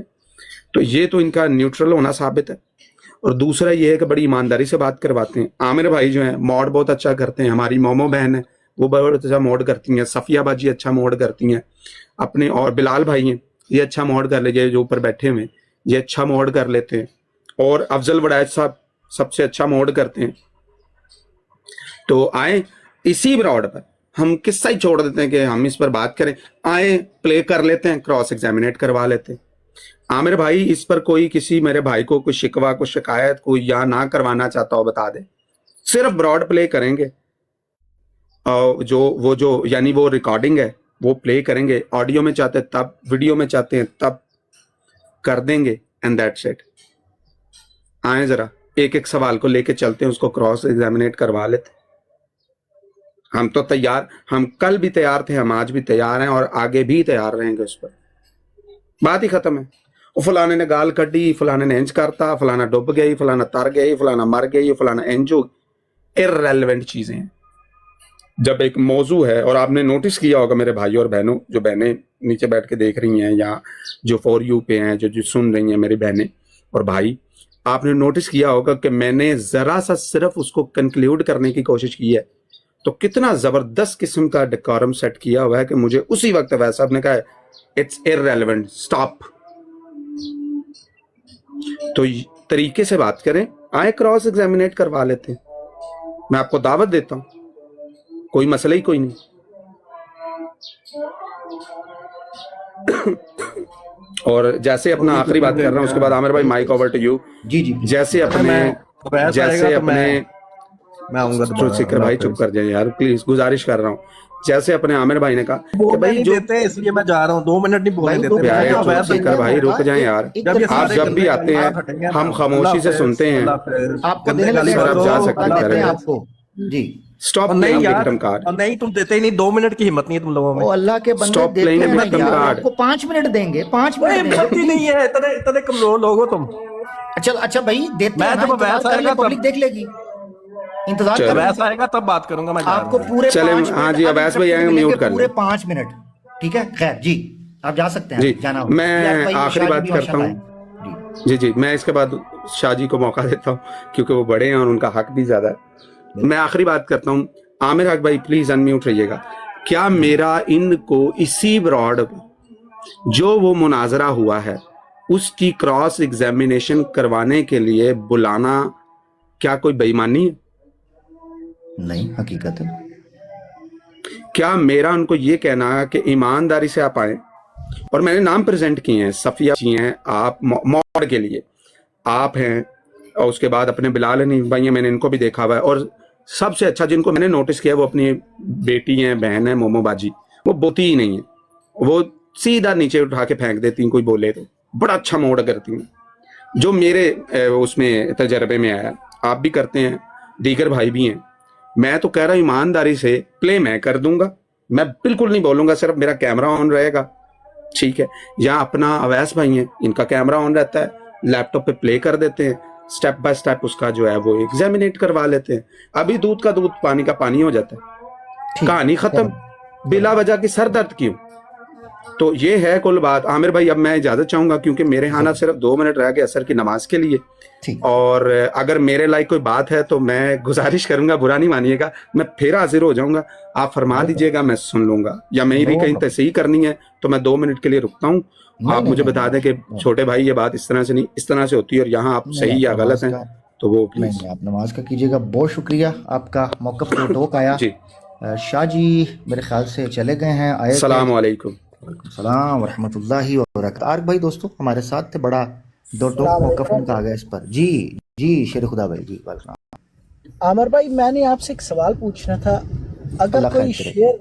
تو یہ تو ان کا نیوٹرل ہونا ثابت ہے. اور دوسرا یہ ہے کہ بڑی ایمانداری سے بات کرواتے ہیں. عامر بھائی جو ہیں موڈ بہت اچھا کرتے ہیں, ہماری مومو بہن ہے وہ بہت اچھا موڈ کرتی ہیں, صفیہ باجی اچھا موڈ کرتی ہیں اپنے, اور بلال بھائی ہیں یہ اچھا موڈ کر لیجیے, جو اوپر بیٹھے ہوئے یہ اچھا موڈ کر لیتے ہیں, اور افضل وڑائچ صاحب سب سے اچھا موڈ کرتے ہیں. تو آئیں اسی براڈ پر ہم قصہ ہی چھوڑ دیتے ہیں کہ ہم اس پر بات کریں, آئیں پلے کر لیتے ہیں, کراس ایگزامینیٹ کروا لیتے ہیں. عامر بھائی اس پر کوئی کسی میرے بھائی کو کوئی شکوہ کوئی شکایت کوئی یا نہ کروانا چاہتا ہو بتا دے, صرف براڈ پلے کریں گے, جو یعنی وہ ریکارڈنگ ہے وہ پلے کریں گے, آڈیو میں چاہتے تب, ویڈیو میں چاہتے ہیں تب کر دیں گے, اینڈ دیٹس اٹ. آئیں ذرا ایک ایک سوال کو لے کے چلتے ہیں, اس کو کراس ایگزامینیٹ کروا لیتے. ہم تو تیار, ہم کل بھی تیار تھے, ہم آج بھی تیار ہیں, اور آگے بھی تیار رہیں گے. اس پر بات ہی ختم ہے. فلانے نے گال کٹی, فلانے نے انج کرتا, فلانا ڈب گئی, فلانا تر گئی, فلانا مر گئی, فلانا انج ہو, ارریلیونٹ چیزیں ہیں. جب ایک موضوع ہے, اور آپ نے نوٹس کیا ہوگا میرے بھائی اور بہنوں, جو بہنیں نیچے بیٹھ کے دیکھ رہی ہیں یا جو فور یو پہ ہیں, جو سن رہی ہیں میری بہنیں اور بھائی, آپ نے نوٹس کیا ہوگا کہ میں نے ذرا سا صرف اس کو کنکلیوڈ کرنے کی کوشش کی ہے تو کتنا زبردست قسم کا ڈیکورم سیٹ کیا ہوا ہے کہ مجھے اسی وقت ویسا صاحب نے کہا ہے اٹس ارریلیونٹ سٹاپ. تو طریقے سے بات کریں, آئے کراس ایگزامینیٹ کروا لیتے ہیں, میں آپ کو دعوت دیتا ہوں, کوئی مسئلہ ہی کوئی نہیں. اور جیسے اپنا آخری بات کر رہا ہوں, اس کے بعد عامر بھائی مائک اوور ٹو یو. جی جی جیسے اپنے میں آؤں گا سکر بھائی چپ کر جائیں یار پلیز, گزارش کر رہا ہوں. جیسے اپنے عامر بھائی نے کہا کہ بھائی جو دیتے ہیں اس لیے میں جا رہا ہوں, 2 منٹ نہیں بولنے دیتے. سکر بھائی رک جائیں یار, آپ جب بھی آتے ہیں ہم خاموشی سے سنتے ہیں. آپ جا سکتے ہیں. جی اسٹاپ پلینگ وکٹم کارڈ. نہیں تم دیتے ہی نہیں, 2 منٹ کی ہمت نہیں ہے تم لوگوں میں. او اللہ کے بندے دیتے ہیں, آپ کو 5 منٹ دیں گے, 5 منٹ ہمت ہی نہیں ہے, اتنے کمزور لوگ ہو تم. اچھا بھائی دیتے ہیں, جب ویس آئے گا پبلک دیکھ لے گی, انتظار کر. ویس آئے گا تب بات کروں گا میں. آپ کو پورے چلیں, ہاں جی اویس بھائی آئیں گے, میوٹ کر لیں. پورے 5 منٹ, ٹھیک ہے, خیر جی آپ جا سکتے ہیں. جی جانا میں آخری بات کرتا ہوں. جی میں اس کے بعد شاہ جی کو موقع دیتا ہوں کیونکہ وہ بڑے ہیں اور ان کا حق بھی زیادہ ہے. میں آخری بات کرتا ہوں. عامر حق بھائی پلیز ان میوٹ رہیے گا. کیا میرا ان کو اسی براڈ جو وہ مناظرہ ہوا ہے اس کی کراس ایگزامینیشن کروانے کے لیے بلانا کیا کوئی بے ایمانی ہے؟ نہیں, حقیقت ہے. کیا میرا ان کو یہ کہنا ہے کہ ایمانداری سے آپ آئیں, اور میں نے نام پریزنٹ کیے ہیں, صفیہ جی ہیں, آپ موڑ کے لیے آپ ہیں, اور اس کے بعد اپنے بلال نہیں بھائی ہیں, میں نے ان کو بھی دیکھا ہوا ہے. اور سب سے اچھا جن کو میں نے نوٹس کیا وہ اپنی بیٹی ہیں, بہن ہے مومو باجی, وہ بوتی ہی نہیں ہے, وہ سیدھا نیچے اٹھا کے پھینک دیتی ہیں کوئی بولے تو, بڑا اچھا موڈ کرتی ہیں, جو میرے اس میں تجربے میں آیا. آپ بھی کرتے ہیں, دیگر بھائی بھی ہیں. میں تو کہہ رہا ہوں ایمانداری سے پلے میں کر دوں گا, میں بالکل نہیں بولوں گا, صرف میرا کیمرہ آن رہے گا, ٹھیک ہے. یہاں اپنا اویس بھائی ہیں, ان کا کیمرہ آن رہتا ہے, لیپ ٹاپ پہ پلے کر دیتے ہیں, سٹیپ بائی سٹیپ اس کا جو ہے وہ ایگزامینیٹ کروا لیتے ہیں. ابھی دودھ کا دودھ پانی کا پانی ہو جاتا ہے, کہانی ختم, بلا وجہ کی سر درد کیوں. تو یہ ہے کل بات. عامر بھائی اب میں اجازت چاہوں گا کیونکہ میرے ہاں صرف 2 منٹ رہ گئے عصر کی نماز کے لیے, اور اگر میرے لائق کوئی بات ہے تو میں گزارش کروں گا, برا نہیں مانیے گا, میں پھر حاضر ہو جاؤں گا, آپ فرما دیجئے گا, میں سن لوں گا, یا میری کہیں تصحیح کرنی ہے تو میں 2 منٹ کے لیے رکتا ہوں. آپ مجھے بتا دیں کہ چھوٹے بھائی یہ بات اس طرح سے نہیں, اس طرح سے ہوتی ہے, اور یہاں آپ صحیح یا غلط ہیں تو وہ پلیز. آپ نماز کا کیجیے گا. بہت شکریہ, آپ کا موقف تو ٹوک آیا. شاہ جی میرے خیال سے چلے گئے ہیں. السلام علیکم. وعلیکم السلام ورحمۃ اللہ وبرکاتہ. آرک بھائی دوستو ہمارے ساتھ تھے, بڑا 2 ٹوک موقف ان کا آ گیا اس پر. جی شیر خدا بھائی. جی عامر بھائی میں نے آپ سے ایک سوال پوچھنا تھا. اگر کوئی شیئر